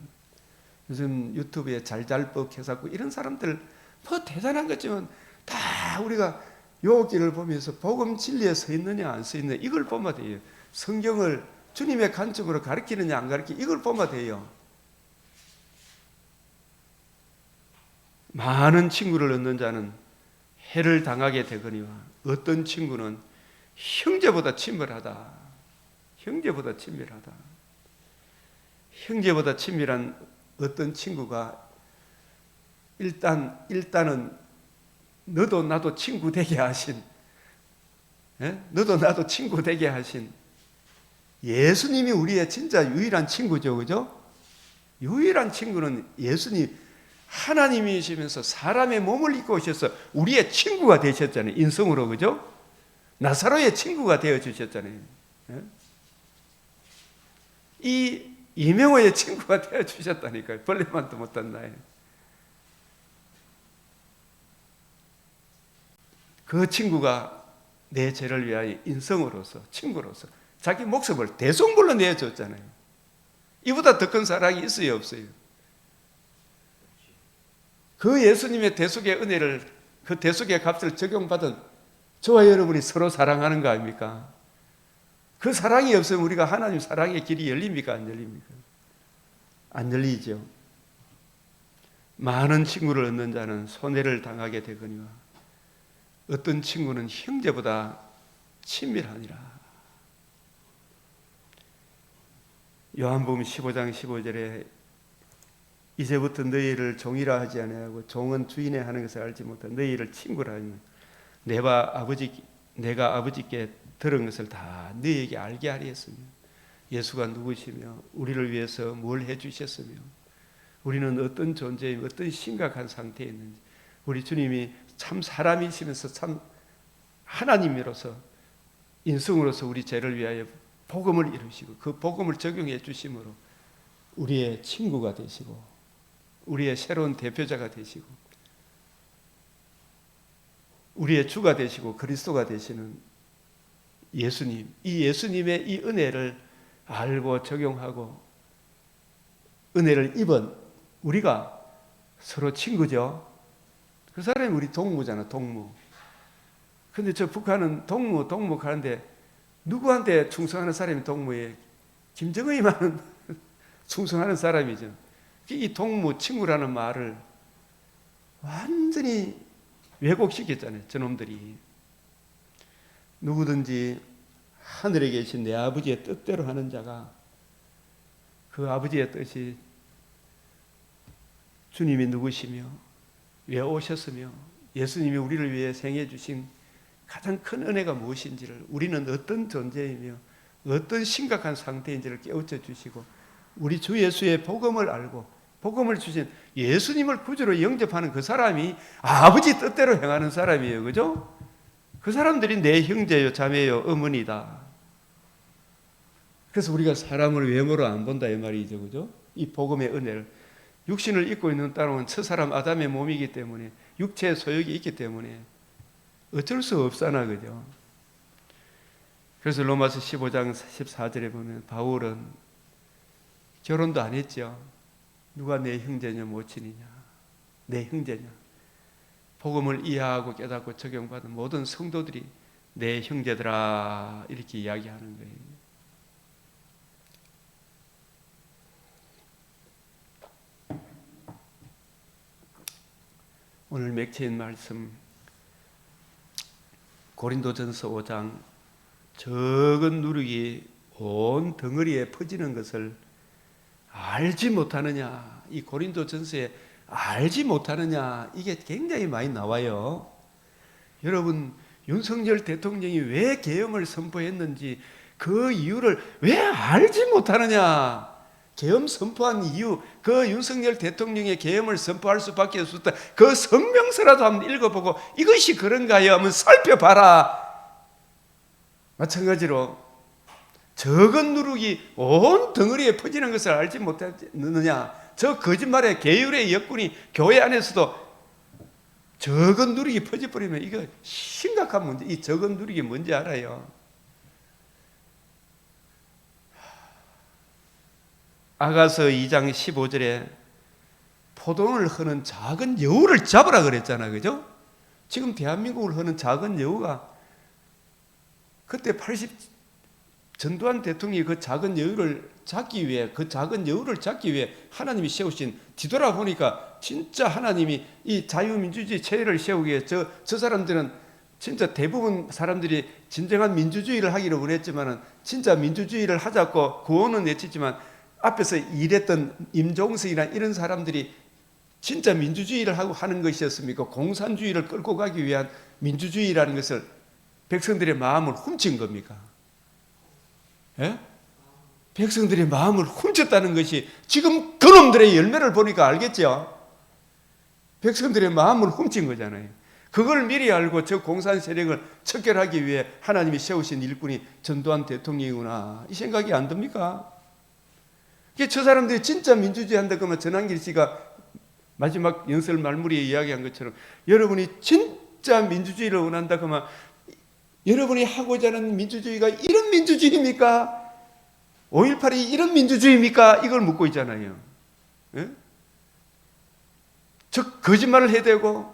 요즘 유튜브에 잘잘법 해갖고 이런 사람들 뭐 대단한 거지만 다 우리가 요 길을 보면서 복음 진리에 서 있느냐 안 서 있느냐 이걸 보면 돼요. 성경을 주님의 관점으로 가르치느냐 안 가르치느냐 이걸 보면 돼요. 많은 친구를 얻는 자는 해를 당하게 되거니와 어떤 친구는 형제보다 친밀하다. 형제보다 친밀하다. 형제보다 친밀한 어떤 친구가 일단은 너도 나도 친구 되게 하신, 너도 나도 친구 되게 하신 예수님이 우리의 진짜 유일한 친구죠. 그죠? 유일한 친구는 예수님, 하나님이시면서 사람의 몸을 입고 오셔서 우리의 친구가 되셨잖아요. 인성으로. 그죠? 나사로의 친구가 되어주셨잖아요. 이 이명호의 친구가 되어주셨다니까요. 벌레만도 못한 나에. 그 친구가 내 죄를 위하여 인성으로서, 친구로서 자기 목숨을 대속물로 내어줬잖아요. 이보다 더 큰 사랑이 있어요, 없어요? 그 예수님의 대속의 은혜를, 그 대속의 값을 적용받은 저와 여러분이 서로 사랑하는 거 아닙니까? 그 사랑이 없으면 우리가 하나님 사랑의 길이 열립니까? 안 열립니까? 안 열리죠. 많은 친구를 얻는 자는 손해를 당하게 되거니와 어떤 친구는 형제보다 친밀하니라. 요한복음 15장 15절에 이제부터 너희를 종이라 하지 아니하고 종은 주인의 하는 것을 알지 못하고 너희를 친구라 하니 내가 아버지께 들은 것을 다 너희에게 알게 하리 했으며 예수가 누구시며 우리를 위해서 뭘 해주셨으며 우리는 어떤 존재이며 어떤 심각한 상태에 있는지 우리 주님이 참 사람이시면서 참 하나님으로서 인성으로서 우리 죄를 위하여 복음을 이루시고 그 복음을 적용해 주심으로 우리의 친구가 되시고 우리의 새로운 대표자가 되시고 우리의 주가 되시고 그리스도가 되시는 예수님, 이 예수님의 이 은혜를 알고 적용하고 은혜를 입은 우리가 서로 친구죠. 그 사람이 우리 동무잖아, 동무. 근데 저 북한은 동무 가는데 누구한테 충성하는 사람이 동무에 김정은이만은 충성하는 사람이죠. 이 동무, 친구라는 말을 완전히 왜곡시켰잖아요, 저놈들이. 누구든지 하늘에 계신 내 아버지의 뜻대로 하는 자가 그 아버지의 뜻이 주님이 누구시며 왜 오셨으며 예수님이 우리를 위해 생해 주신 가장 큰 은혜가 무엇인지를 우리는 어떤 존재이며 어떤 심각한 상태인지를 깨우쳐 주시고 우리 주 예수의 복음을 알고 복음을 주신 예수님을 구주로 영접하는 그 사람이 아버지 뜻대로 행하는 사람이에요. 그죠? 그 사람들이 내 형제요 자매요 어머니다. 그래서 우리가 사람을 외모로 안 본다 이 말이죠. 그죠? 이 복음의 은혜를 육신을 입고 있는 따로는 첫사람 아담의 몸이기 때문에 육체의 소욕이 있기 때문에 어쩔 수 없잖아. 그죠? 그래서 로마서 15장 14절에 보면 바울은 결혼도 안 했죠. 누가 내 형제냐 모친이냐 내 형제냐 복음을 이해하고 깨닫고 적용받은 모든 성도들이 내 형제들아 이렇게 이야기하는 거예요. 오늘 맥체인 말씀 고린도전서 5장 적은 누룩이 온 덩어리에 퍼지는 것을 알지 못하느냐, 이 고린도전서에 알지 못하느냐, 이게 굉장히 많이 나와요. 여러분, 윤석열 대통령이 왜 계엄을 선포했는지 그 이유를 왜 알지 못하느냐? 계엄 선포한 이유, 그 윤석열 대통령의 계엄을 선포할 수밖에 없었다. 그 성명서라도 한번 읽어보고 이것이 그런가요? 한번 살펴봐라. 마찬가지로 적은 누룩이 온 덩어리에 퍼지는 것을 알지 못하느냐? 저 거짓말의 계율의 역군이 교회 안에서도 적은 누룩이 퍼져버리면 이거 심각한 문제. 이 적은 누룩이 뭔지 알아요? 아가서 2장 15절에 포도원을 흐는 작은 여우를 잡으라 그랬잖아요. 그죠? 지금 대한민국을 흐는 작은 여우가 그때 전두환 대통령이 그 작은 여우를 잡기 위해 하나님이 세우신, 뒤돌아보니까 진짜 하나님이 이 자유민주주의 체제를 세우기 위해 저 사람들은 진짜 대부분 사람들이 진정한 민주주의를 하기를 원했지만은 진짜 민주주의를 하자고 구호는 외치지만 앞에서 일했던 임종석이나 이런 사람들이 진짜 민주주의를 하고 하는 것이었습니까? 공산주의를 끌고 가기 위한 민주주의라는 것을 백성들의 마음을 훔친 겁니까? 예? 백성들의 마음을 훔쳤다는 것이 지금 그놈들의 열매를 보니까 알겠죠? 백성들의 마음을 훔친 거잖아요. 그걸 미리 알고 저 공산 세력을 척결하기 위해 하나님이 세우신 일꾼이 전두환 대통령이구나, 이 생각이 안 듭니까? 저 사람들이 진짜 민주주의 한다 그러면 전한길 씨가 마지막 연설 말무리에 이야기한 것처럼 여러분이 진짜 민주주의를 원한다 그러면 여러분이 하고자 하는 민주주의가 이런 민주주의입니까? 5.18이 이런 민주주의입니까? 이걸 묻고 있잖아요. 예? 즉 거짓말을 해대고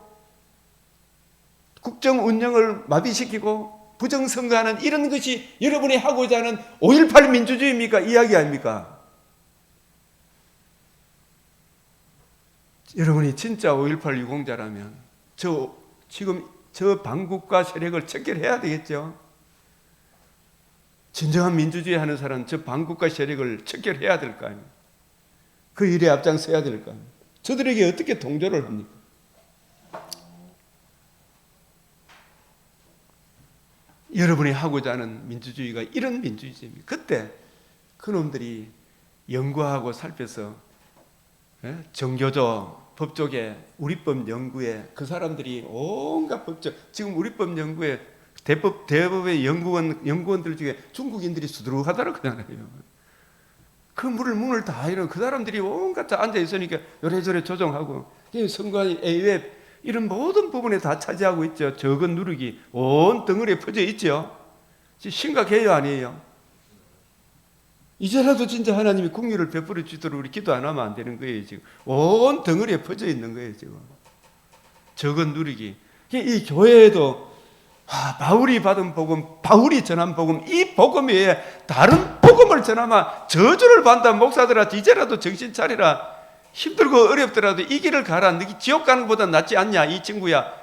국정 운영을 마비시키고 부정선거하는 이런 것이 여러분이 하고자 하는 5.18 민주주의입니까? 이야기 아닙니까? 여러분이 진짜 5.18 유공자라면 지금 저 반국가 세력을 척결해야 되겠죠. 진정한 민주주의 하는 사람은 저 반국가 세력을 척결해야 될 거 아닙니까? 그 일에 앞장서야 될 거 아닙니까? 저들에게 어떻게 동조를 합니까? 여러분이 하고자 하는 민주주의가 이런 민주주의입니다. 그때 그놈들이 연구하고 살펴서 정교조 법조계 우리법 연구에 그 사람들이 온갖 법적 지금 우리법 연구에 대법의 연구원들 중에 중국인들이 수두룩하다고 그러잖아요. 그 문을 다 이런 그 사람들이 온갖 다 앉아 있으니까 요래저래 조정하고 선관위 A웹 이런 모든 부분에 다 차지하고 있죠. 적은 누르기 온 덩어리에 퍼져 있죠. 심각해요, 아니에요? 이제라도 진짜 하나님이 긍휼을 베풀어 주도록 우리 기도 안 하면 안 되는 거예요. 지금 온 덩어리에 퍼져 있는 거예요. 지금 적은 누르기. 이 교회에도 바울이 받은 복음, 바울이 전한 복음, 이 복음 외에 다른 복음을 전하면 저주를 받는 목사들아 이제라도 정신 차리라. 힘들고 어렵더라도 이 길을 가라. 너희 지옥 가는 것보다 낫지 않냐 이 친구야.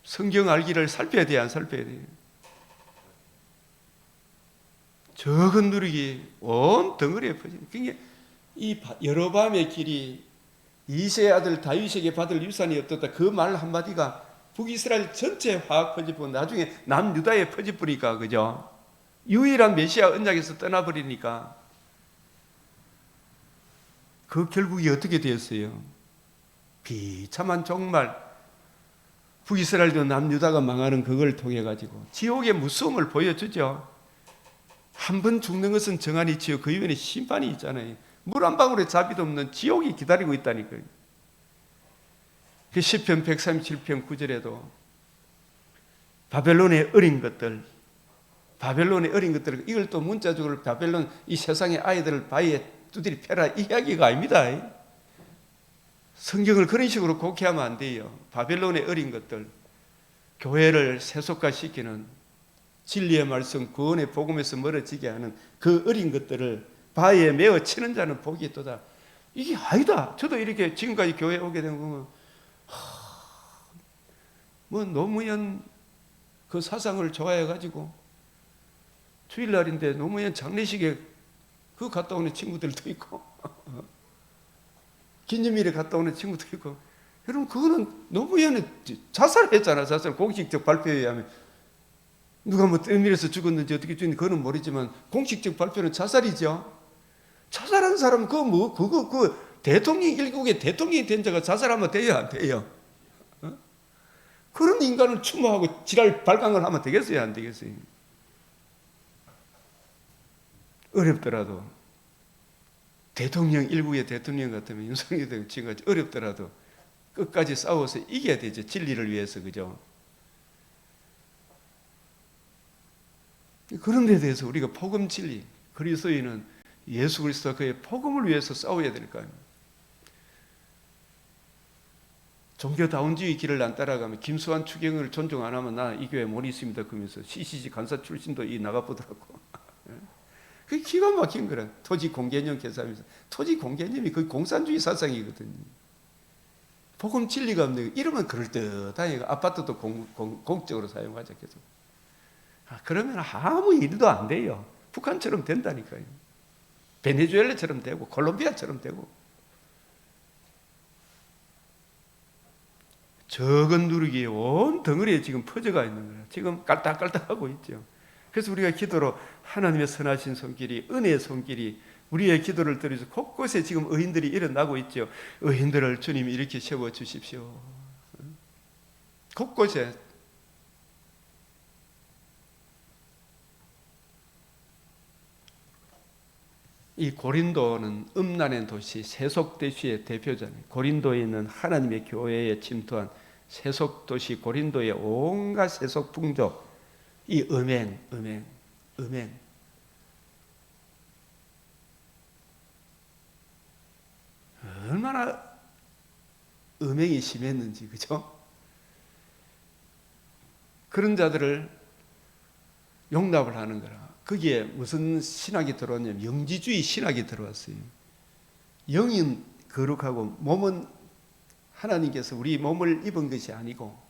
성경 알기를 살펴야 돼, 안 살펴야 돼? 적은 누르기 온 덩어리에 퍼진. 그게 이 여로보암의 길이 이새의 아들 다윗에게 받을 유산이 없었다. 그 말 한마디가 북이스라엘 전체에 확 퍼지고 나중에 남유다에 퍼지버리니까, 그죠? 유일한 메시아 언약에서 떠나버리니까 그 결국이 어떻게 되었어요? 비참한 종말. 북이스라엘도 남유다가 망하는 그걸 통해 가지고 지옥의 무서움을 보여주죠. 한 번 죽는 것은 정한이치요 그 이후에는 심판이 있잖아요. 물 한 방울의 자비도 없는 지옥이 기다리고 있다니까요. 그 시편 137편 9절에도 바벨론의 어린 것들, 이걸 또 문자적으로 바벨론 이 세상의 아이들을 바위에 두드리 패라 이야기가 아닙니다. 성경을 그런 식으로 곡해하면 안 돼요. 바벨론의 어린 것들, 교회를 세속화시키는 진리의 말씀, 구원의 복음에서 멀어지게 하는 그 어린 것들을 바위에 메어 치는 자는 복이 있도다. 이게 아니다. 저도 이렇게 지금까지 교회에 오게 된 거면 노무현 그 사상을 좋아해가지고 주일날인데 노무현 장례식에 그 갔다 오는 친구들도 있고 기념일에 갔다 오는 친구도 있고. 여러분 그거는 노무현이 자살했잖아. 자살 공식적 발표에 의하면 누가 뭐 때밀어서 죽었는지 어떻게 죽었는지 그거는 모르지만 공식적 발표는 자살이죠. 자살한 사람 그 대통령 일국의 대통령이 된 자가 자살하면 돼요, 안 돼요? 그런 인간을 추모하고 지랄 발광을 하면 되겠어요, 안 되겠어요? 어렵더라도 대통령 일국의 대통령 같으면 윤석열 대통령 지금까지 어렵더라도 끝까지 싸워서 이겨야 되죠. 진리를 위해서, 그죠? 그런 데 대해서 우리가 복음 진리, 그리스도인은 예수 그리스도와 그의 복음을 위해서 싸워야 될 거 아닙니까? 종교다운주의 길을 안 따라가면 김수환 추경을 존중 안 하면 나 이 교회 못 있습니다. 그러면서 CCC 간사 출신도 나가보더라고. 그게 기가 막힌 거라. 토지 공개념 계산하면서. 토지 공개념이 거의 공산주의 사상이거든요. 복음 진리가 없는 거. 이러면 그럴듯하니까 아파트도 공적으로 사용하자 계속. 그러면 아무 일도 안 돼요. 북한처럼 된다니까요. 베네수엘라처럼 되고 콜롬비아처럼 되고. 적은 누르기에 온 덩어리에 지금 퍼져가 있는 거예요. 지금 깔딱깔딱하고 있죠. 그래서 우리가 기도로 하나님의 선하신 손길이, 은혜의 손길이 우리의 기도를 들어서 곳곳에 지금 의인들이 일어나고 있죠. 의인들을 주님이 이렇게 세워주십시오. 곳곳에. 이 고린도는 음란의 도시, 세속도시의 대표잖아요. 고린도에 있는 하나님의 교회에 침투한 세속도시 고린도의 온갖 세속 풍조, 이 음행. 얼마나 음행이 심했는지, 그죠? 그런 자들을 용납을 하는 거라. 거기에 무슨 신학이 들어왔냐면 영지주의 신학이 들어왔어요. 영은 거룩하고 몸은 하나님께서 우리 몸을 입은 것이 아니고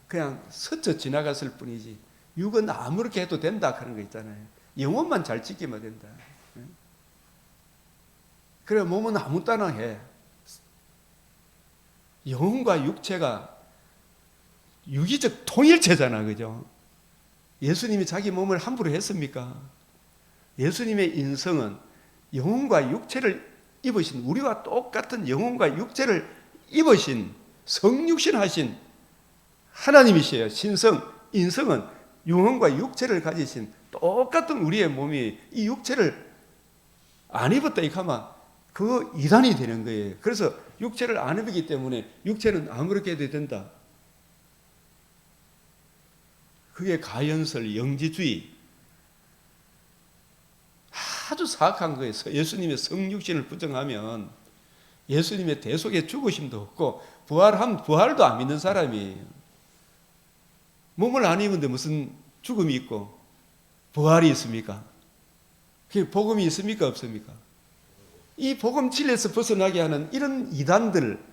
그냥 스쳐 지나갔을 뿐이지 육은 아무렇게 해도 된다 그런 거 있잖아요. 영혼만 잘 지키면 된다. 그래 몸은 아무 따나 해. 영혼과 육체가 유기적 통일체잖아, 그죠? 예수님이 자기 몸을 함부로 했습니까? 예수님의 인성은 영혼과 육체를 입으신, 우리와 똑같은 영혼과 육체를 입으신 성육신 하신 하나님이시에요. 인성은 영혼과 육체를 가지신 똑같은 우리의 몸이 이 육체를 안 입었다 이카마 그 이단이 되는 거예요. 그래서 육체를 안 입기 때문에 육체는 아무렇게 해도 된다. 그게 가연설, 영지주의. 아주 사악한 거예요. 예수님의 성육신을 부정하면 예수님의 대속의 죽으심도 없고 부활도 안 믿는 사람이에요. 몸을 안 입은데 무슨 죽음이 있고 부활이 있습니까? 그게 복음이 있습니까? 없습니까? 이 복음 진리에서 벗어나게 하는 이런 이단들,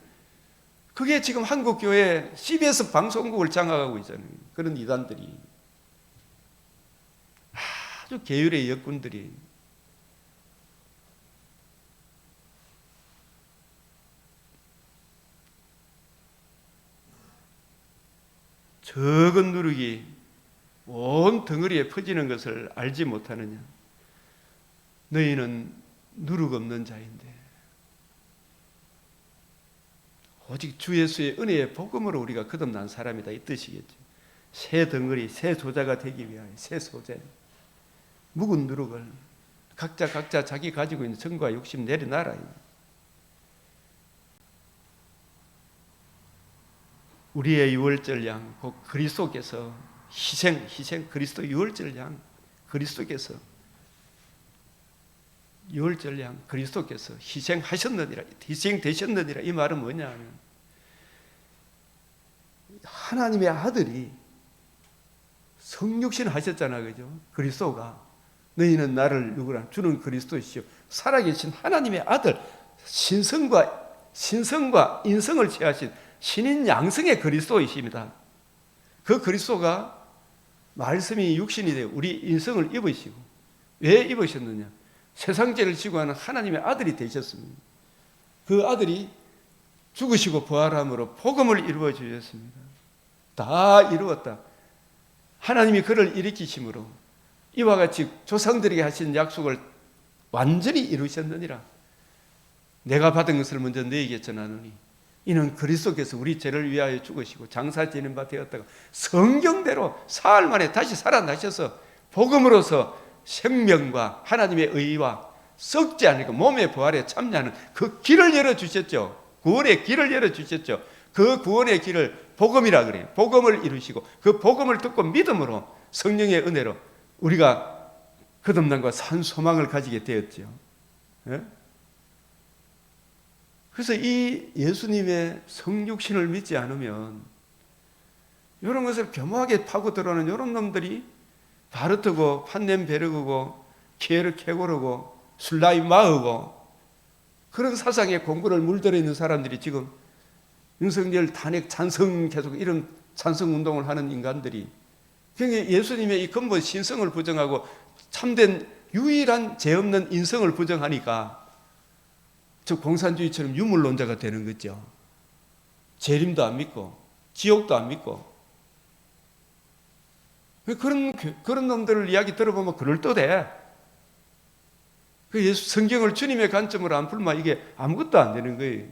그게 지금 한국교회 CBS 방송국을 장악하고 있잖아요. 그런 이단들이 아주 계율의 역군들이. 적은 누룩이 온 덩어리에 퍼지는 것을 알지 못하느냐. 너희는 누룩 없는 자인데 오직 주 예수의 은혜의 복음으로 우리가 거듭난 사람이다 이 뜻이겠죠. 새 덩어리, 새 소자가 되기 위하여 새 소재, 묵은 누룩을 각자 자기 가지고 있는 정과 욕심 내려놔라. 우리의 유월절 양, 곧 그리스도께서 희생, 그리스도 유월절 양, 그리스도께서 유월절 양, 그리스도께서 희생되셨느니라. 이 말은 뭐냐 하면 하나님의 아들이 성육신 하셨잖아, 그죠? 그리스도가 너희는 나를 누구라? 주는 그리스도시요 살아계신 하나님의 아들, 신성과 인성을 취하신 신인 양성의 그리스도이십니다. 그 그리스도가 말씀이 육신이 되어 우리 인성을 입으시고, 왜 입으셨느냐? 세상 죄를 지고 하는 하나님의 아들이 되셨습니다. 그 아들이 죽으시고 부활함으로 복음을 이루어 주셨습니다. 다 이루었다. 하나님이 그를 일으키심으로 이와 같이 조상들에게 하신 약속을 완전히 이루셨느니라. 내가 받은 것을 먼저 너희에게 전하노니 이는 그리스도께서 우리 죄를 위하여 죽으시고 장사 지는 바 되었다가 성경대로 사흘 만에 다시 살아나셔서 복음으로서 생명과 하나님의 의와 썩지 않으니까 몸의 부활에 참여하는 그 길을 열어주셨죠. 구원의 길을 열어주셨죠. 그 구원의 길을 복음이라 그래요. 복음을 이루시고 그 복음을 듣고 믿음으로 성령의 은혜로 우리가 거듭남과 산 소망을 가지게 되었죠. 예? 그래서 이 예수님의 성육신을 믿지 않으면 이런 것을 겸허하게 파고들어오는 이런 놈들이 바르트고 판냄 베르그고 키에르 케고르고 술라이 마으고 그런 사상의 공부를 물들어 있는 사람들이 지금 윤석열 탄핵 찬성 계속 이런 찬성 운동을 하는 인간들이 그러니까 예수님의 이 근본 신성을 부정하고 참된 유일한 죄 없는 인성을 부정하니까 즉 공산주의처럼 유물론자가 되는 거죠. 재림도 안 믿고 지옥도 안 믿고 그런 놈들을 이야기 들어보면 그럴듯해. 그 예수 성경을 주님의 관점으로 안 풀면 이게 아무것도 안 되는 거예요.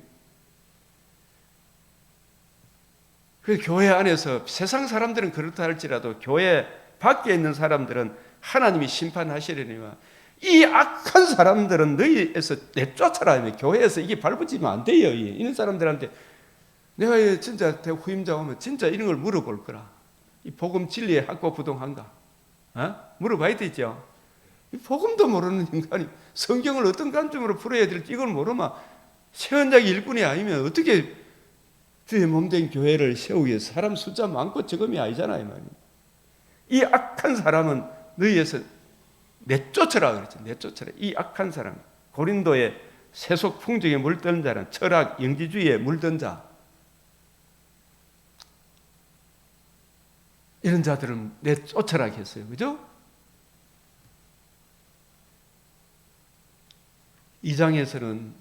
그 교회 안에서 세상 사람들은 그렇다 할지라도 교회 밖에 있는 사람들은 하나님이 심판하시려니와 이 악한 사람들은 너희에서 내쫓아라. 교회에서 이게 발붙이면 안 돼요. 이런 사람들한테 내가 진짜 후임자 오면 진짜 이런 걸 물어볼 거라. 이 복음 진리에 학고부동한가? 물어봐야 되죠. 이 복음도 모르는 인간이 성경을 어떤 관점으로 풀어야 될지 이걸 모르면 세언자기 일꾼이 아니면 어떻게 주의 몸된 교회를 세우기 위해서 사람 숫자 많고 적음이 아니잖아요. 이 악한 사람은 너희에서 내쫓으라 그랬죠. 내쫓으라. 이 악한 사람, 고린도의 세속 풍정에 물든 자는 철학, 영지주의에 물든 자, 이런 자들은 내쫓으라 했어요. 그죠? 2장에서는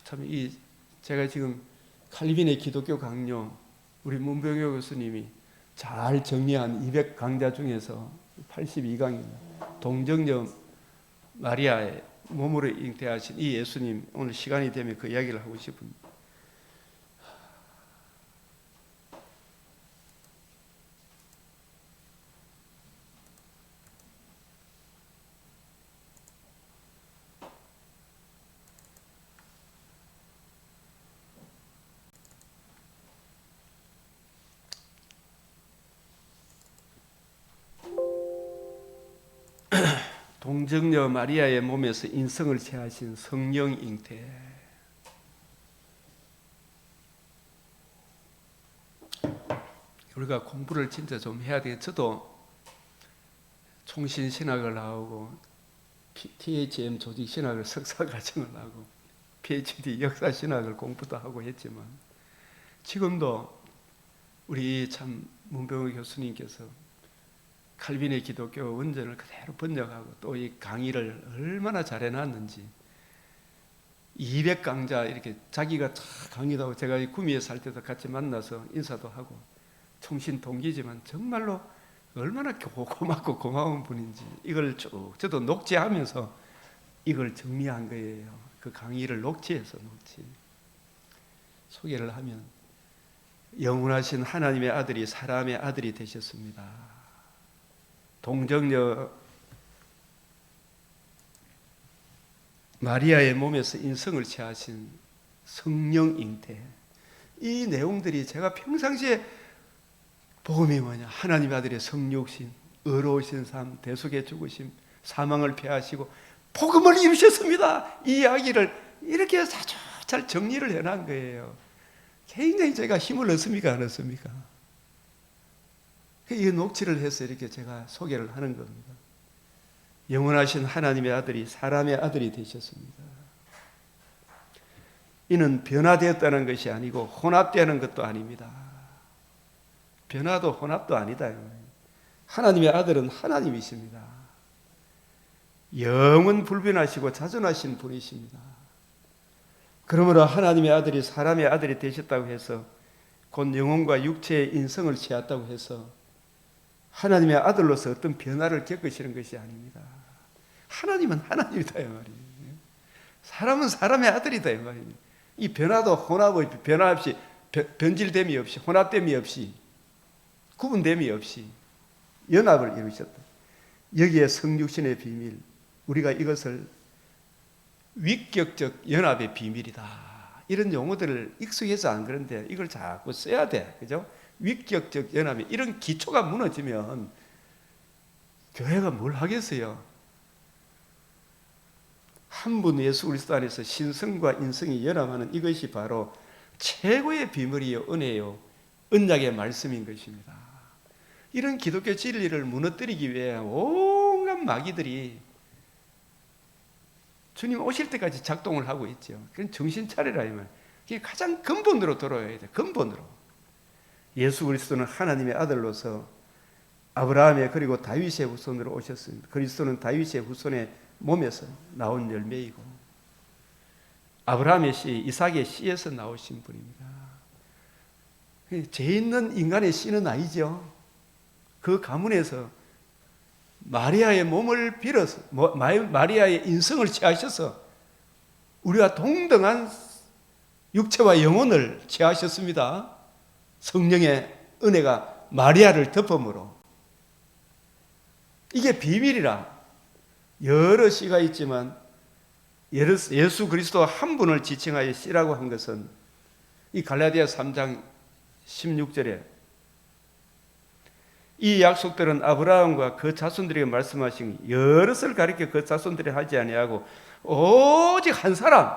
참 제가 지금 칼빈의 기독교 강요 우리 문병효 교수님이 잘 정리한 200강자 중에서 82강입니다. 동정녀 마리아의 몸으로 잉태하신 이 예수님, 오늘 시간이 되면 그 이야기를 하고 싶습니다. 동정녀 마리아의 몸에서 인성을 취하신 성령 잉태. 우리가 공부를 진짜 좀 해야 되겠. 저도 총신신학을 나오고 THM 조직신학을 석사과정을 하고 PhD 역사신학을 공부도 하고 했지만, 지금도 우리 참 문병호 교수님께서 칼빈의 기독교 원전을 그대로 번역하고 또 이 강의를 얼마나 잘해놨는지, 200강자 이렇게 자기가 강의도 하고, 제가 구미에 살 때도 같이 만나서 인사도 하고 총신 동기지만 정말로 얼마나 고맙고 고마운 분인지, 이걸 쭉 저도 녹취하면서 이걸 정리한 거예요. 그 강의를 녹취해서 소개를 하면, 영원하신 하나님의 아들이 사람의 아들이 되셨습니다. 동정녀 마리아의 몸에서 인성을 취하신 성령 잉태. 이 내용들이 제가 평상시에 복음이 뭐냐, 하나님의 아들의 성육신, 의로우신 삶, 대속의 죽으심, 사망을 패하시고 복음을 이루셨습니다. 이 이야기를 이렇게 아주 잘 정리를 해놓은 거예요. 굉장히 제가 힘을 얻습니까, 안 얻습니까? 이 녹취를 해서 이렇게 제가 소개를 하는 겁니다. 영원하신 하나님의 아들이 사람의 아들이 되셨습니다. 이는 변화되었다는 것이 아니고 혼합되는 것도 아닙니다. 변화도 혼합도 아니다. 하나님의 아들은 하나님이십니다. 영원 불변하시고 자존하신 분이십니다. 그러므로 하나님의 아들이 사람의 아들이 되셨다고 해서, 곧 영혼과 육체의 인성을 취했다고 해서 하나님의 아들로서 어떤 변화를 겪으시는 것이 아닙니다. 하나님은 하나님이다 이 말이에요. 사람은 사람의 아들이다 이 말이에요. 이 변화도 혼합의 변화 없이, 변질됨이 없이, 혼합됨이 없이, 구분됨이 없이 연합을 이루셨다. 여기에 성육신의 비밀, 우리가 이것을 위격적 연합의 비밀이다, 이런 용어들을 익숙해서 안 그런데 이걸 자꾸 써야 돼. 그죠? 위격적 연합이, 이런 기초가 무너지면 교회가 뭘 하겠어요? 한 분 예수 그리스도 안에서 신성과 인성이 연합하는 이것이 바로 최고의 비밀이요, 은혜요, 언약의 말씀인 것입니다. 이런 기독교 진리를 무너뜨리기 위해 온갖 마귀들이 주님 오실 때까지 작동을 하고 있죠. 그건 정신 차리라 이 말. 그게 가장 근본으로 돌아와야 돼. 근본으로. 예수 그리스도는 하나님의 아들로서 아브라함의 그리고 다윗의 후손으로 오셨습니다. 그리스도는 다윗의 후손의 몸에서 나온 열매이고 아브라함의 씨, 이삭의 씨에서 나오신 분입니다. 죄 있는 인간의 씨는 아니죠. 그 가문에서 마리아의 몸을 빌어서, 마리아의 인성을 취하셔서 우리와 동등한 육체와 영혼을 취하셨습니다. 성령의 은혜가 마리아를 덮음으로. 이게 비밀이라. 여러 씨가 있지만 예수 그리스도 한 분을 지칭하여 씨라고 한 것은 이 갈라디아 3장 16절에 이 약속들은 아브라함과 그 자손들에게 말씀하신 여럿을 가리켜 그 자손들이 하지 아니하고 오직 한 사람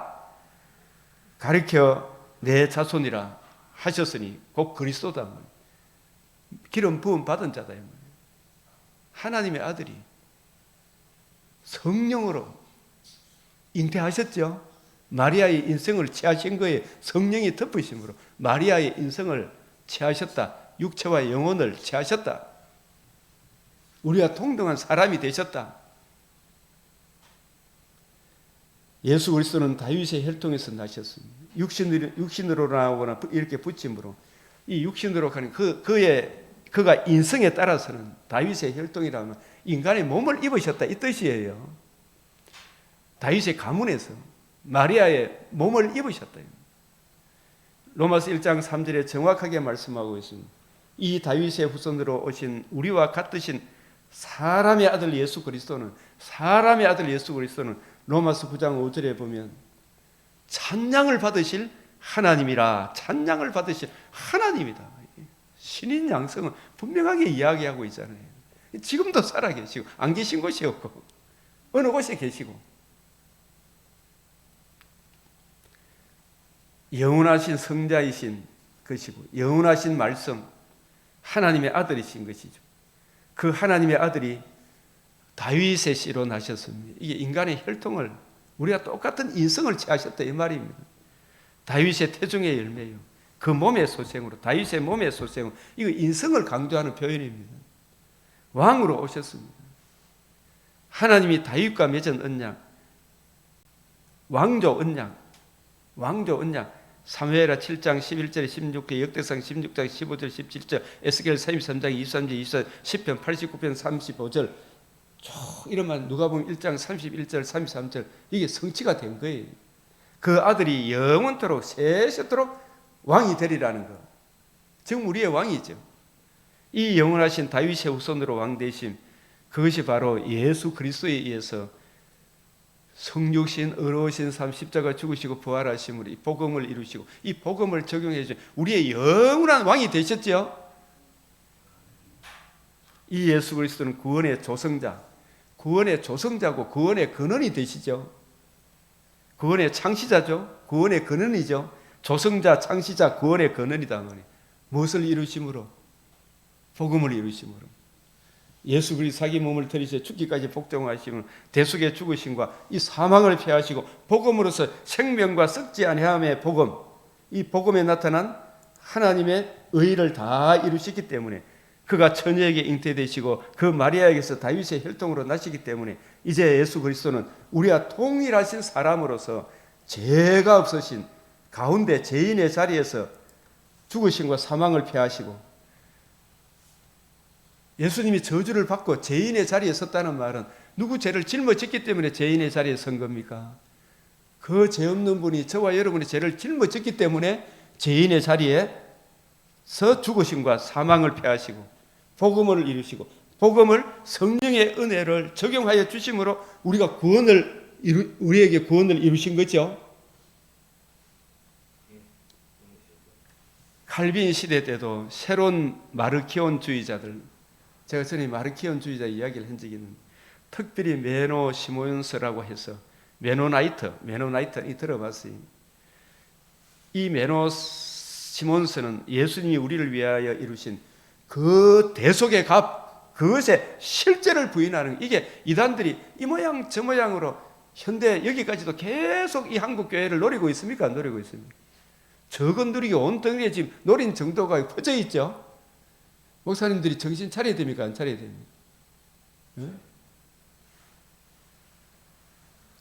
가리켜 내 자손이라 하셨으니 곧 그리스도다. 기름 부음 받은 자다. 하나님의 아들이 성령으로 잉태하셨죠. 마리아의 인성을 취하신 거에 성령이 덮으심으로 마리아의 인성을 취하셨다. 육체와 영혼을 취하셨다. 우리와 동등한 사람이 되셨다. 예수 그리스도는 다윗의 혈통에서 나셨습니다. 육신으로 나오거나 이렇게 붙임으로 이 육신으로 가는 그의 그가 인성에 따라서는 다윗의 혈통이라면 인간의 몸을 입으셨다 이 뜻이에요. 다윗의 가문에서 마리아의 몸을 입으셨다. 로마서 1장 3절에 정확하게 말씀하고 있습니다. 이 다윗의 후손으로 오신 우리와 같으신 사람의 아들 예수 그리스도는 로마서 9장 5절에 보면 찬양을 받으실 하나님이라, 찬양을 받으실 하나님이다. 신인 양성은 분명하게 이야기하고 있잖아요. 지금도 살아계시고 안 계신 곳이 없고 어느 곳에 계시고 영원하신 성자이신 것이고 영원하신 말씀 하나님의 아들이신 것이죠. 그 하나님의 아들이 다윗의 씨로 나셨습니다. 이게 인간의 혈통을 우리가 똑같은 인성을 취하셨다 이 말입니다. 다윗의 태중의 열매요. 그 몸의 소생으로 다윗의 몸의 소생으로 이거 인성을 강조하는 표현입니다. 왕으로 오셨습니다. 하나님이 다윗과 맺은 언약, 왕조 언약 사무엘하 7장 11절에 16절, 역대상 16장 15절 17절, 에스겔 33장 23절 24절, 시편 89편 35절 쭉 이러면 누가복음 1장 31절 33절 이게 성취가 된 거예요. 그 아들이 영원토록 세세토록 왕이 되리라는 것. 지금 우리의 왕이죠. 이 영원하신 다윗의 후손으로 왕 되심, 그것이 바로 예수 그리스도에 의해서 성육신 의로우신 삶 십자가 죽으시고 부활하심으로 이 복음을 이루시고 이 복음을 적용해 주신 우리의 영원한 왕이 되셨죠. 이 예수 그리스도는 구원의 조성자고 구원의 근원이 되시죠. 구원의 창시자죠. 구원의 근원이죠. 조성자, 창시자, 구원의 근원이다. 무엇을 이루심으로? 복음을 이루심으로. 예수 그리스도 자기 몸을 들이셔 죽기까지 복종하심으로 대속의 죽으심과 이 사망을 피하시고 복음으로서 생명과 썩지 아니함의 복음, 이 복음에 나타난 하나님의 의를 다 이루시기 때문에 그가 처녀에게 잉태되시고 그 마리아에게서 다윗의 혈통으로 나시기 때문에 이제 예수 그리스도는 우리와 동일하신 사람으로서 죄가 없으신 가운데 죄인의 자리에서 죽으심과 사망을 피하시고 예수님이 저주를 받고 죄인의 자리에 섰다는 말은 누구 죄를 짊어졌기 때문에 죄인의 자리에 선 겁니까? 그 죄 없는 분이 저와 여러분의 죄를 짊어졌기 때문에 죄인의 자리에서 죽으심과 사망을 피하시고 복음을 이루시고 복음을 성령의 은혜를 적용하여 주심으로 우리에게 구원을 이루신 거죠. 칼빈 시대 때도 새로운 마르키온주의자들, 제가 전에 마르키온주의자 이야기를 한 적이 있는데 특별히 메노 시몬스라고 해서 메노나이트 이 들어봤어요. 이 메노 시몬스는 예수님이 우리를 위하여 이루신 그 대속의 값, 그것의 실제를 부인하는, 이게 이단들이 이 모양 저 모양으로 현대 여기까지도 계속 이 한국 교회를 노리고 있습니까? 안 노리고 있습니까? 저건 누리기 온 덩이에 지금 노린 정도가 퍼져 있죠. 목사님들이 정신 차려야 됩니까? 안 차려야 됩니까? 네?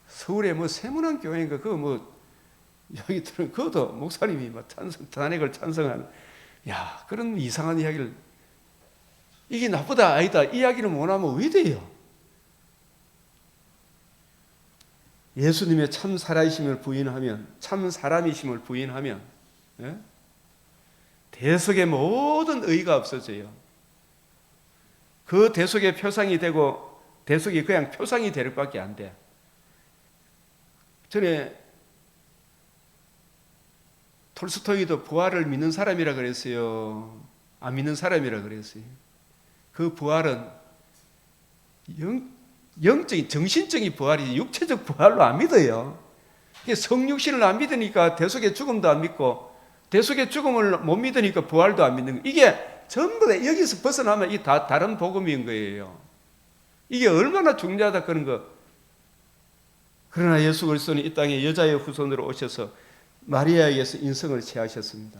서울에 뭐 세문안 교회인가 그거 뭐 여기 들은 그것도 목사님이 막 탄핵을 찬성하는, 야, 그런 이상한 이야기를, 이게 나쁘다 아니다 이야기를 못하면 왜 돼요? 예수님의 참 살아이심을 부인하면, 참 사람이심을 부인하면, 예? 대속의 모든 의의가 없어져요. 그 대속의 표상이 되고 대속이 그냥 표상이 될 밖에 안 돼. 전에 톨스토이도 부활을 믿는 사람이라 그랬어요. 안 믿는 사람이라 그랬어요. 그 부활은 영적인 정신적인 부활이지 육체적 부활로 안 믿어요. 성육신을 안 믿으니까 대속의 죽음도 안 믿고 대속의 죽음을 못 믿으니까 부활도 안 믿는 거예요. 이게 전부 다 여기서 벗어나면 이 다 다른 복음인 거예요. 이게 얼마나 중요하다 그런 거. 그러나 예수 그리스도는 이 땅에 여자의 후손으로 오셔서 마리아에게서 인성을 취하셨습니다.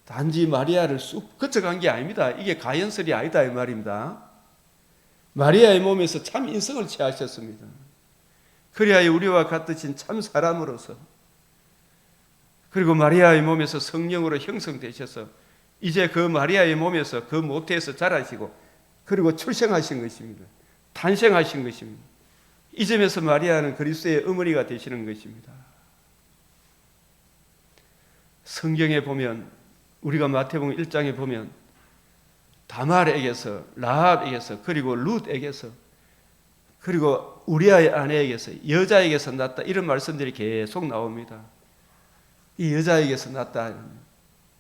단지 마리아를 쑥 거쳐간 게 아닙니다. 이게 가연설이 아니다 이 말입니다. 마리아의 몸에서 참 인성을 취하셨습니다. 그리하여 우리와 같으신 참 사람으로서, 그리고 마리아의 몸에서 성령으로 형성되셔서 이제 그 마리아의 몸에서 그 모태에서 자라시고 그리고 출생하신 것입니다. 탄생하신 것입니다. 이 점에서 마리아는 그리스도의 어머니가 되시는 것입니다. 성경에 보면 우리가 마태복음 1장에 보면 다말에게서 라합에게서 그리고 룻에게서 그리고 우리아의 아내에게서 여자에게서 났다 이런 말씀들이 계속 나옵니다. 이 여자에게서 났다.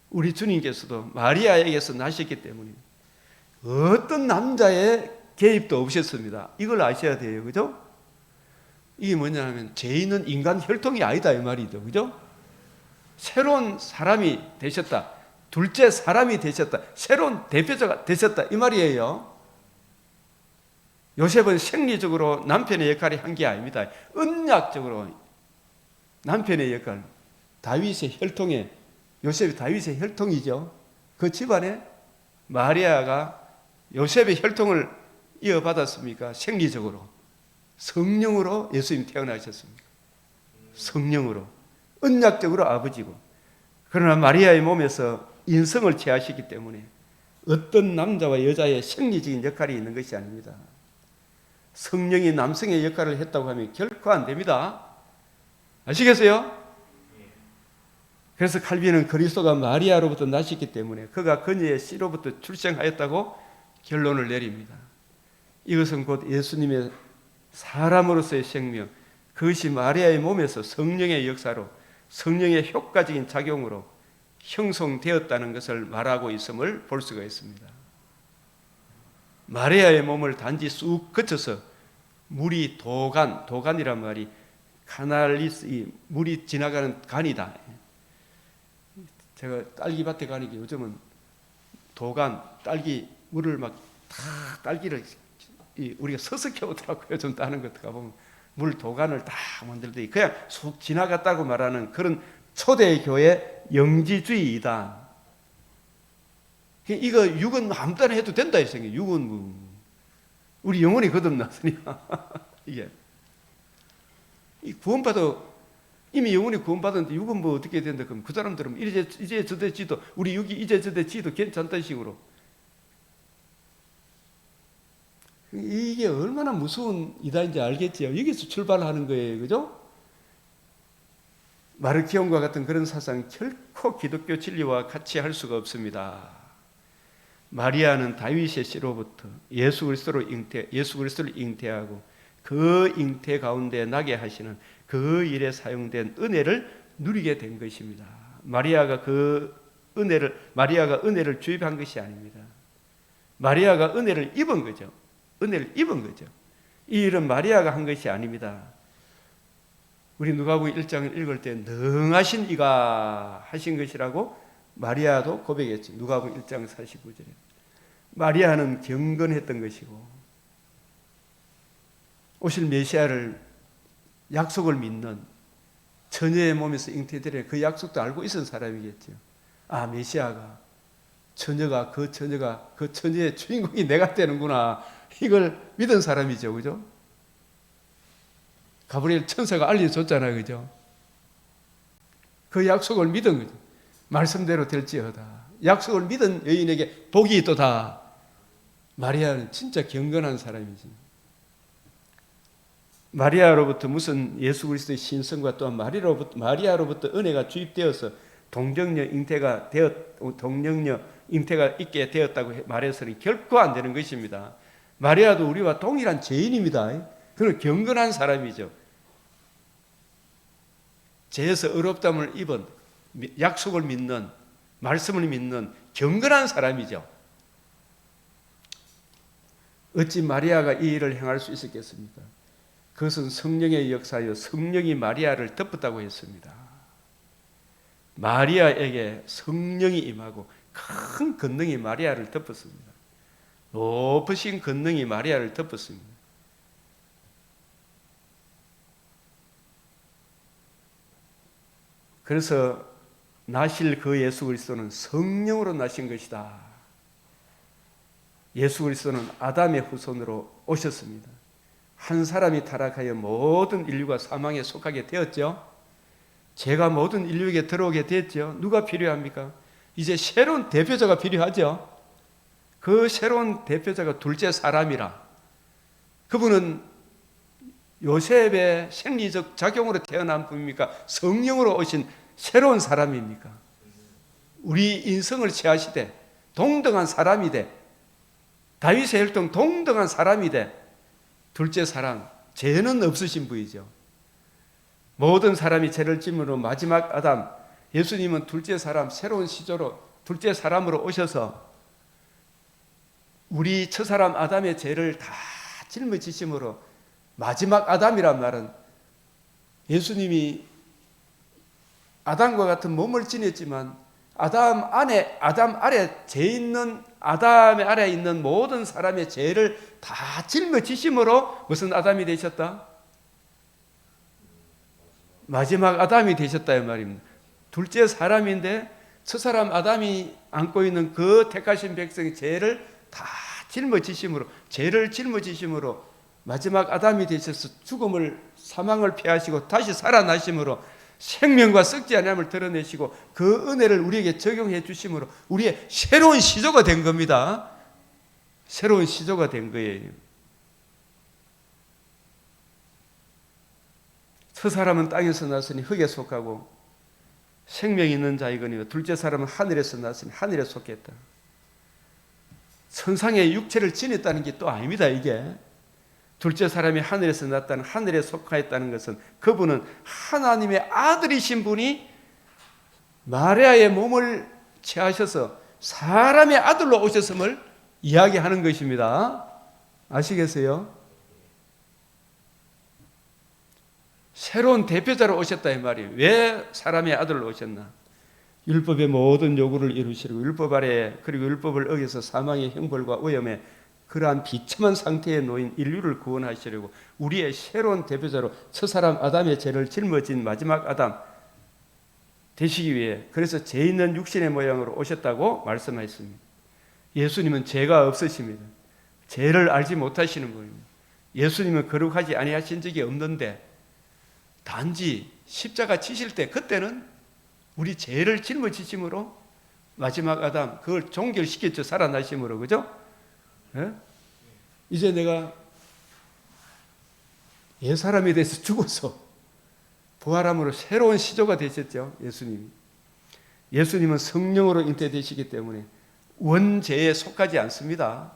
우리 주님께서도 마리아에게서 나셨기 때문에 어떤 남자의 개입도 없었습니다. 이걸 아셔야 돼요. 그죠? 이게 뭐냐면 죄인은 인간 혈통이 아니다 이 말이죠. 그죠? 새로운 사람이 되셨다. 둘째 사람이 되셨다. 새로운 대표자가 되셨다 이 말이에요. 요셉은 생리적으로 남편의 역할을 한 게 아닙니다. 언약적으로 남편의 역할, 다윗의 혈통에, 요셉이 다윗의 혈통이죠. 그 집안에 마리아가 요셉의 혈통을 이어받았습니까? 생리적으로. 성령으로 예수님 태어나셨습니다. 성령으로. 언약적으로 아버지고. 그러나 마리아의 몸에서 인성을 취하시기 때문에 어떤 남자와 여자의 생리적인 역할이 있는 것이 아닙니다. 성령이 남성의 역할을 했다고 하면 결코 안 됩니다. 아시겠어요? 그래서 칼빈은 그리스도가 마리아로부터 나셨기 때문에 그가 그녀의 씨로부터 출생하였다고 결론을 내립니다. 이것은 곧 예수님의 사람으로서의 생명, 그것이 마리아의 몸에서 성령의 역사로 성령의 효과적인 작용으로 형성되었다는 것을 말하고 있음을 볼 수가 있습니다. 마리아의 몸을 단지 쑥 거쳐서 물이 도간이란 말이 카날리스, 물이 지나가는 간이다. 제가 딸기밭에 가니까 요즘은 도간, 딸기 물을 막 다 딸기를 우리가 서석해 오더라고요. 좀 따는 것 가보면 물 도간을 다 만들더니 그냥 쑥 지나갔다고 말하는 그런 초대교회 영지주의이다. 이거 육은 아무 때나 해도 된다 이 생각. 육은 뭐 우리 영혼이 거듭났으니까 이게 구원받아 이미 영혼이 구원받았는데 육은 뭐 어떻게 된다 그럼 그 사람들은 이제 저대지도 우리 육이 이제 저대지도 괜찮다는 식으로 이게 얼마나 무서운 이단인지 알겠지요. 여기서 출발하는 거예요, 그죠? 마르키온과 같은 그런 사상 결코 기독교 진리와 같이 할 수가 없습니다. 마리아는 다윗의 씨로부터 예수 그리스도를 잉태하고 그 잉태 가운데 나게 하시는 그 일에 사용된 은혜를 누리게 된 것입니다. 마리아가 은혜를 주입한 것이 아닙니다. 마리아가 은혜를 입은 거죠. 은혜를 입은 거죠. 이 일은 마리아가 한 것이 아닙니다. 우리 누가복음 1장을 읽을 때 능하신 이가 하신 것이라고 마리아도 고백했지. 누가복음 1장 49절에. 마리아는 경건했던 것이고 오실 메시아를 약속을 믿는 처녀의 몸에서 잉태되려 그 약속도 알고 있었던 사람이겠죠. 아, 메시아가 그 처녀의 주인공이 내가 되는구나. 이걸 믿은 사람이죠. 그죠? 가브리엘 천사가 알려줬잖아요. 그죠? 그 약속을 믿은 거죠. 말씀대로 될지어다. 약속을 믿은 여인에게 복이 있도다. 마리아는 진짜 경건한 사람이지. 마리아로부터 무슨 예수 그리스도의 신성과 또한 마리아로부터 은혜가 주입되어서 동정녀 잉태가 있게 되었다고 말해서는 결코 안 되는 것입니다. 마리아도 우리와 동일한 죄인입니다. 그는 경건한 사람이죠. 죄에서 의롭다함을 입은 약속을 믿는 말씀을 믿는 경건한 사람이죠. 어찌 마리아가 이 일을 행할 수 있었겠습니까? 그것은 성령의 역사여 성령이 마리아를 덮었다고 했습니다. 마리아에게 성령이 임하고 큰 권능이 마리아를 덮었습니다. 높으신 권능이 마리아를 덮었습니다. 그래서 나실 그 예수 그리스도는 성령으로 나신 것이다. 예수 그리스도는 아담의 후손으로 오셨습니다. 한 사람이 타락하여 모든 인류가 사망에 속하게 되었죠. 죄가 모든 인류에게 들어오게 됐죠. 누가 필요합니까? 이제 새로운 대표자가 필요하죠. 그 새로운 대표자가 둘째 사람이라. 그분은 요셉의 생리적 작용으로 태어난 분입니까? 성령으로 오신 새로운 사람입니까? 우리 인성을 취하시되 동등한 사람이 돼. 다윗의 혈통 동등한 사람이 돼. 둘째 사람, 죄는 없으신 분이죠. 모든 사람이 죄를 짓므로 마지막 아담, 예수님은 둘째 사람, 새로운 시조로 둘째 사람으로 오셔서 우리 첫사람 아담의 죄를 다 짊어지심으로 마지막 아담이란 말은 예수님이 아담과 같은 몸을 지녔지만 아담 아래 죄 있는 아담의 아래에 있는 모든 사람의 죄를 다 짊어지심으로 무슨 아담이 되셨다? 마지막 아담이 되셨다 이 말입니다. 둘째 사람인데 첫사람 아담이 안고 있는 그 택하신 백성의 죄를 다 짊어지심으로, 죄를 짊어지심으로 마지막 아담이 되셔서 죽음을, 사망을 피하시고 다시 살아나심으로 생명과 썩지 않음을 드러내시고 그 은혜를 우리에게 적용해 주심으로 우리의 새로운 시조가 된 겁니다. 새로운 시조가 된 거예요. 첫 사람은 땅에서 났으니 흙에 속하고 생명이 있는 자이거니와 둘째 사람은 하늘에서 났으니 하늘에 속했다. 천상의 육체를 지녔다는 게 또 아닙니다. 이게 둘째 사람이 하늘에서 났다는, 하늘에 속하였다는 것은 그분은 하나님의 아들이신 분이 마리아의 몸을 취하셔서 사람의 아들로 오셨음을 이야기하는 것입니다. 아시겠어요? 새로운 대표자로 오셨다 이 말이에요. 왜 사람의 아들로 오셨나? 율법의 모든 요구를 이루시고 율법 아래, 그리고 율법을 어겨서 사망의 형벌과 오염에 그러한 비참한 상태에 놓인 인류를 구원하시려고 우리의 새로운 대표자로 첫사람 아담의 죄를 짊어진 마지막 아담 되시기 위해, 그래서 죄 있는 육신의 모양으로 오셨다고 말씀하셨습니다. 예수님은 죄가 없으십니다. 죄를 알지 못하시는 분입니다. 예수님은 거룩하지 아니하신 적이 없는데 단지 십자가 지실 때 그때는 우리 죄를 짊어지심으로 마지막 아담 그걸 종결시켰죠. 살아나심으로. 그죠? 예? 이제 내가 옛사람이 돼서 죽어서 부활함으로 새로운 시조가 되셨죠. 예수님이. 예수님은 성령으로 잉태되시기 때문에 원죄에 속하지 않습니다.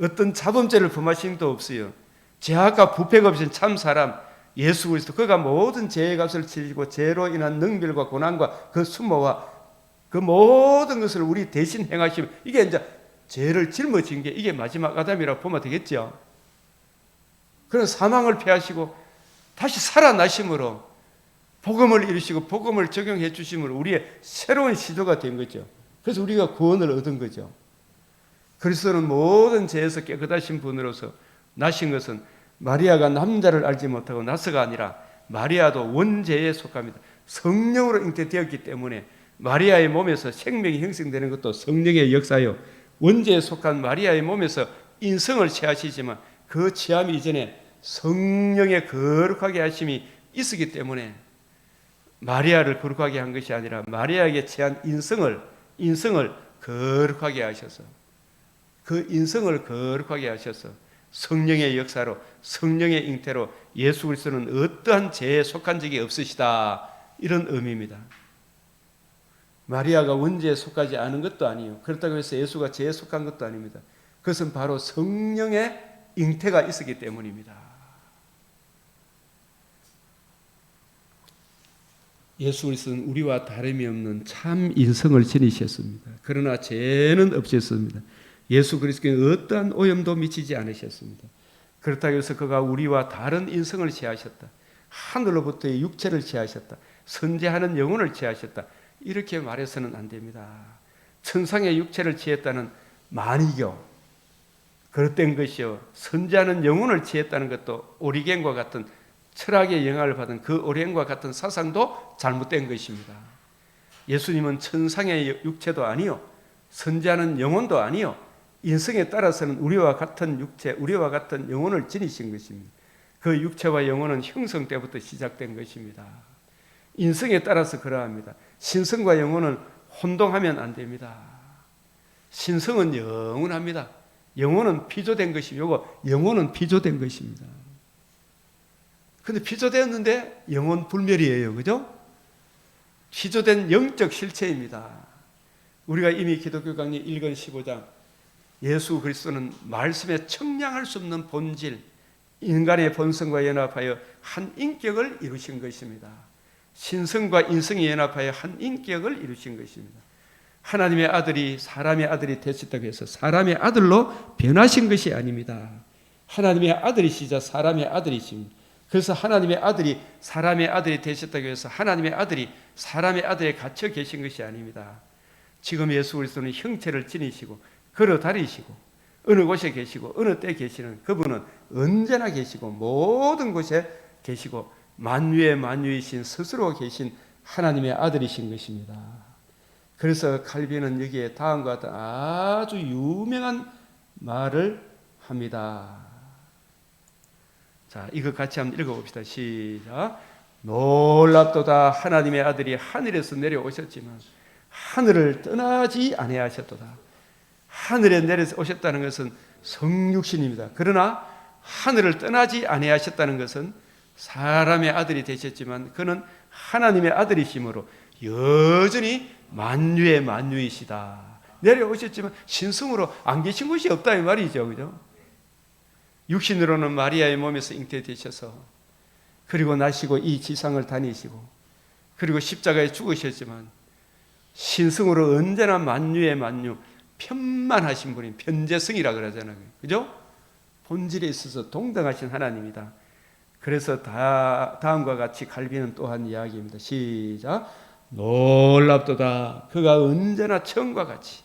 어떤 자범죄를 범하신 것도 없어요. 죄악과 부패가 없으신 참 사람 예수 그리스도, 그가 모든 죄의 값을 치르고 죄로 인한 능별과 고난과 그 수모와 그 모든 것을 우리 대신 행하시면 이게 이제 죄를 짊어진 게 이게 마지막 아담이라고 보면 되겠죠. 그런 사망을 피하시고 다시 살아나심으로 복음을 이루시고 복음을 적용해 주심으로 우리의 새로운 시조가 된 거죠. 그래서 우리가 구원을 얻은 거죠. 그리스도는 모든 죄에서 깨끗하신 분으로서 나신 것은 마리아가 남자를 알지 못하고 나서가 아니라 마리아도 원죄에 속합니다. 성령으로 잉태되었기 때문에 마리아의 몸에서 생명이 형성되는 것도 성령의 역사요. 원죄에 속한 마리아의 몸에서 인성을 취하시지만 그 취함 이전에 성령의 거룩하게 하심이 있었기 때문에 마리아를 거룩하게 한 것이 아니라 마리아에게 취한 인성을 거룩하게 하셔서 그 인성을 거룩하게 하셔서 성령의 역사로 성령의 잉태로 예수 그리스도는 어떠한 죄에 속한 적이 없으시다 이런 의미입니다. 마리아가 원죄에 속하지 않은 것도 아니에요. 그렇다고 해서 예수가 죄에 속한 것도 아닙니다. 그것은 바로 성령의 잉태가 있었기 때문입니다. 예수 그리스도는 우리와 다름이 없는 참 인성을 지니셨습니다. 그러나 죄는 없으셨습니다. 예수 그리스도는 어떠한 오염도 미치지 않으셨습니다. 그렇다고 해서 그가 우리와 다른 인성을 취하셨다. 하늘로부터의 육체를 취하셨다. 선재하는 영혼을 취하셨다. 이렇게 말해서는 안 됩니다. 천상의 육체를 취했다는 만이교, 그릇된 것이요. 선재하는 영혼을 취했다는 것도 오리겐과 같은 철학의 영향을 받은 그 오리겐과 같은 사상도 잘못된 것입니다. 예수님은 천상의 육체도 아니요. 선재하는 영혼도 아니요. 인성에 따라서는 우리와 같은 육체, 우리와 같은 영혼을 지니신 것입니다. 그 육체와 영혼은 형성 때부터 시작된 것입니다. 인성에 따라서 그러합니다. 신성과 영혼은 혼동하면 안 됩니다. 신성은 영원합니다. 영혼은 피조된 것이고 영혼은 피조된 것입니다. 근데 피조되었는데 영혼 불멸이에요. 그죠? 피조된 영적 실체입니다. 우리가 이미 기독교 강의 1권 15장 예수 그리스도는 말씀에 청량할 수 없는 본질, 인간의 본성과 연합하여 한 인격을 이루신 것입니다. 신성과 인성이 연합하여 한 인격을 이루신 것입니다. 하나님의 아들이 사람의 아들이 되셨다고 해서 사람의 아들로 변하신 것이 아닙니다. 하나님의 아들이시자 사람의 아들이십니다. 그래서 하나님의 아들이 사람의 아들이 되셨다고 해서 하나님의 아들이 사람의 아들에 갇혀 계신 것이 아닙니다. 지금 예수 그리스도는 형체를 지니시고 걸어 다니시고 어느 곳에 계시고 어느 때 계시는 그분은 언제나 계시고 모든 곳에 계시고 만유의 만유이신 스스로 계신 하나님의 아들이신 것입니다. 그래서 칼빈은 여기에 다음과 같은 아주 유명한 말을 합니다. 자, 이거 같이 한번 읽어봅시다. 시작. 놀랍도다 하나님의 아들이 하늘에서 내려오셨지만 하늘을 떠나지 아니하셨도다. 하늘에 내려오셨다는 것은 성육신입니다. 그러나 하늘을 떠나지 아니하셨다는 것은 사람의 아들이 되셨지만 그는 하나님의 아들이심으로 여전히 만유의 만유이시다. 내려오셨지만 신성으로 안 계신 곳이 없다 이 말이죠. 그죠? 육신으로는 마리아의 몸에서 잉태되셔서 그리고 나시고 이 지상을 다니시고 그리고 십자가에 죽으셨지만 신성으로 언제나 만유의 만유, 편만하신 분이 편재성이라 그러잖아요. 그죠? 본질에 있어서 동등하신 하나님이다. 그래서 다음과 같이 갈비는 또한 이야기입니다. 시작. 놀랍도다. 그가 언제나 처음과 같이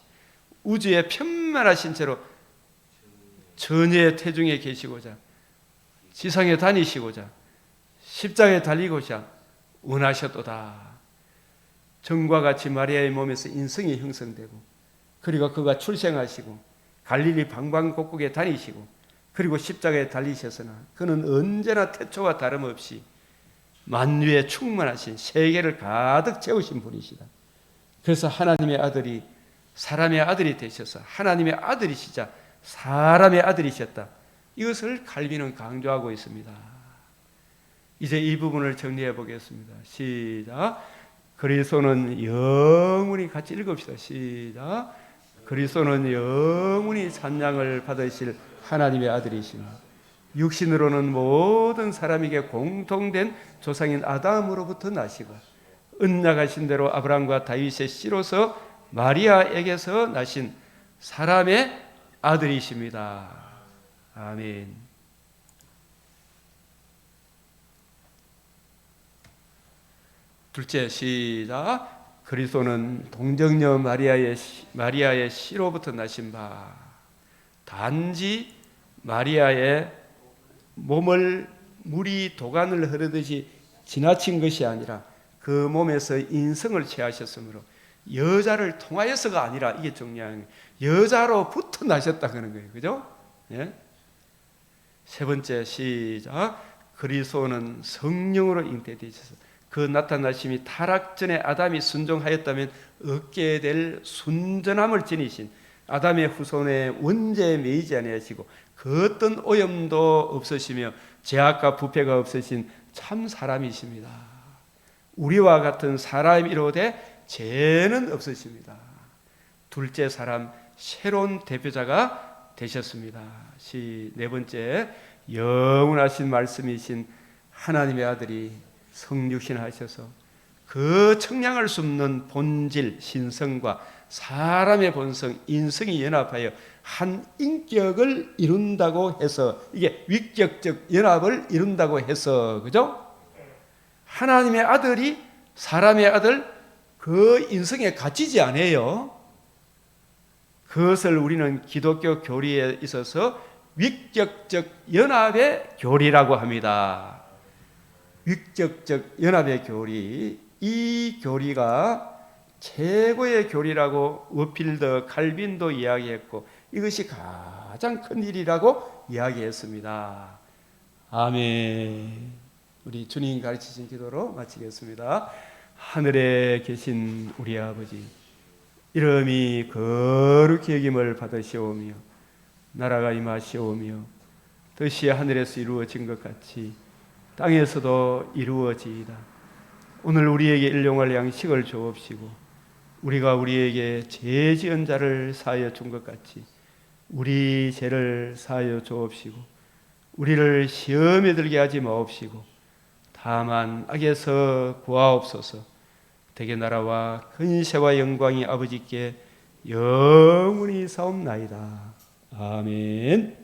우주에 편만하신 채로 전의 태중에 계시고자 지상에 다니시고자 십자가에 달리고자 원하셨도다. 전과 같이 마리아의 몸에서 인성이 형성되고 그리고 그가 출생하시고 갈릴리 방방곡곡에 다니시고 그리고 십자가에 달리셨으나 그는 언제나 태초와 다름없이 만유에 충만하신 세계를 가득 채우신 분이시다. 그래서 하나님의 아들이 사람의 아들이 되셔서 하나님의 아들이시자 사람의 아들이셨다. 이것을 칼빈은 강조하고 있습니다. 이제 이 부분을 정리해 보겠습니다. 시작. 그리스도는 영원히 같이 읽읍시다. 시작. 그리스도는 영원히 찬양을 받으실 하나님의 아들이시니 육신으로는 모든 사람에게 공통된 조상인 아담으로부터 나시고 언약하신 대로 아브라함과 다윗의 씨로서 마리아에게서 나신 사람의 아들이십니다. 아멘. 둘째 시작. 그리스도는 동정녀 마리아의 씨로부터 나신 바 단지 마리아의 몸을 물이 도간을 흐르듯이 지나친 것이 아니라 그 몸에서 인성을 취하셨으므로 여자를 통하여서가 아니라 이게 중요한 거예요. 여자로부터 나셨다 그런 거예요. 그죠? 예? 세 번째 시작. 그리스도는 성령으로 잉태되셔서 그 나타나심이 타락 전에 아담이 순종하였다면 얻게 될 순전함을 지니신 아담의 후손의 원죄에 매이지 아니하시고 그 어떤 오염도 없으시며 죄악과 부패가 없으신 참 사람이십니다. 우리와 같은 사람이로되 죄는 없으십니다. 둘째 사람 새로운 대표자가 되셨습니다. 네 번째 영원하신 말씀이신 하나님의 아들이 성육신 하셔서 그 청량할 수 없는 본질 신성과 사람의 본성 인성이 연합하여 한 인격을 이룬다고 해서 이게 위격적 연합을 이룬다고 해서 그죠? 하나님의 아들이 사람의 아들 그 인성에 갇히지 않아요. 그것을 우리는 기독교 교리에 있어서 위격적 연합의 교리라고 합니다. 위격적 연합의 교리, 이 교리가 최고의 교리라고 워필더, 칼빈도 이야기했고 이것이 가장 큰 일이라고 이야기했습니다. 아멘. 우리 주님 가르치신 기도로 마치겠습니다. 하늘에 계신 우리 아버지, 이름이 거룩히 여김을 받으시오며 나라가 임하시오며 뜻이 하늘에서 이루어진 것 같이 땅에서도 이루어지이다. 오늘 우리에게 일용할 양식을 주옵시고 우리가 우리에게 죄 지은 자를 사하여 준 것 같이 우리 죄를 사하여 주옵시고 우리를 시험에 들게 하지 마옵시고 다만 악에서 구하옵소서. 대개 나라와 근세와 영광이 아버지께 영원히 사옵나이다. 아멘.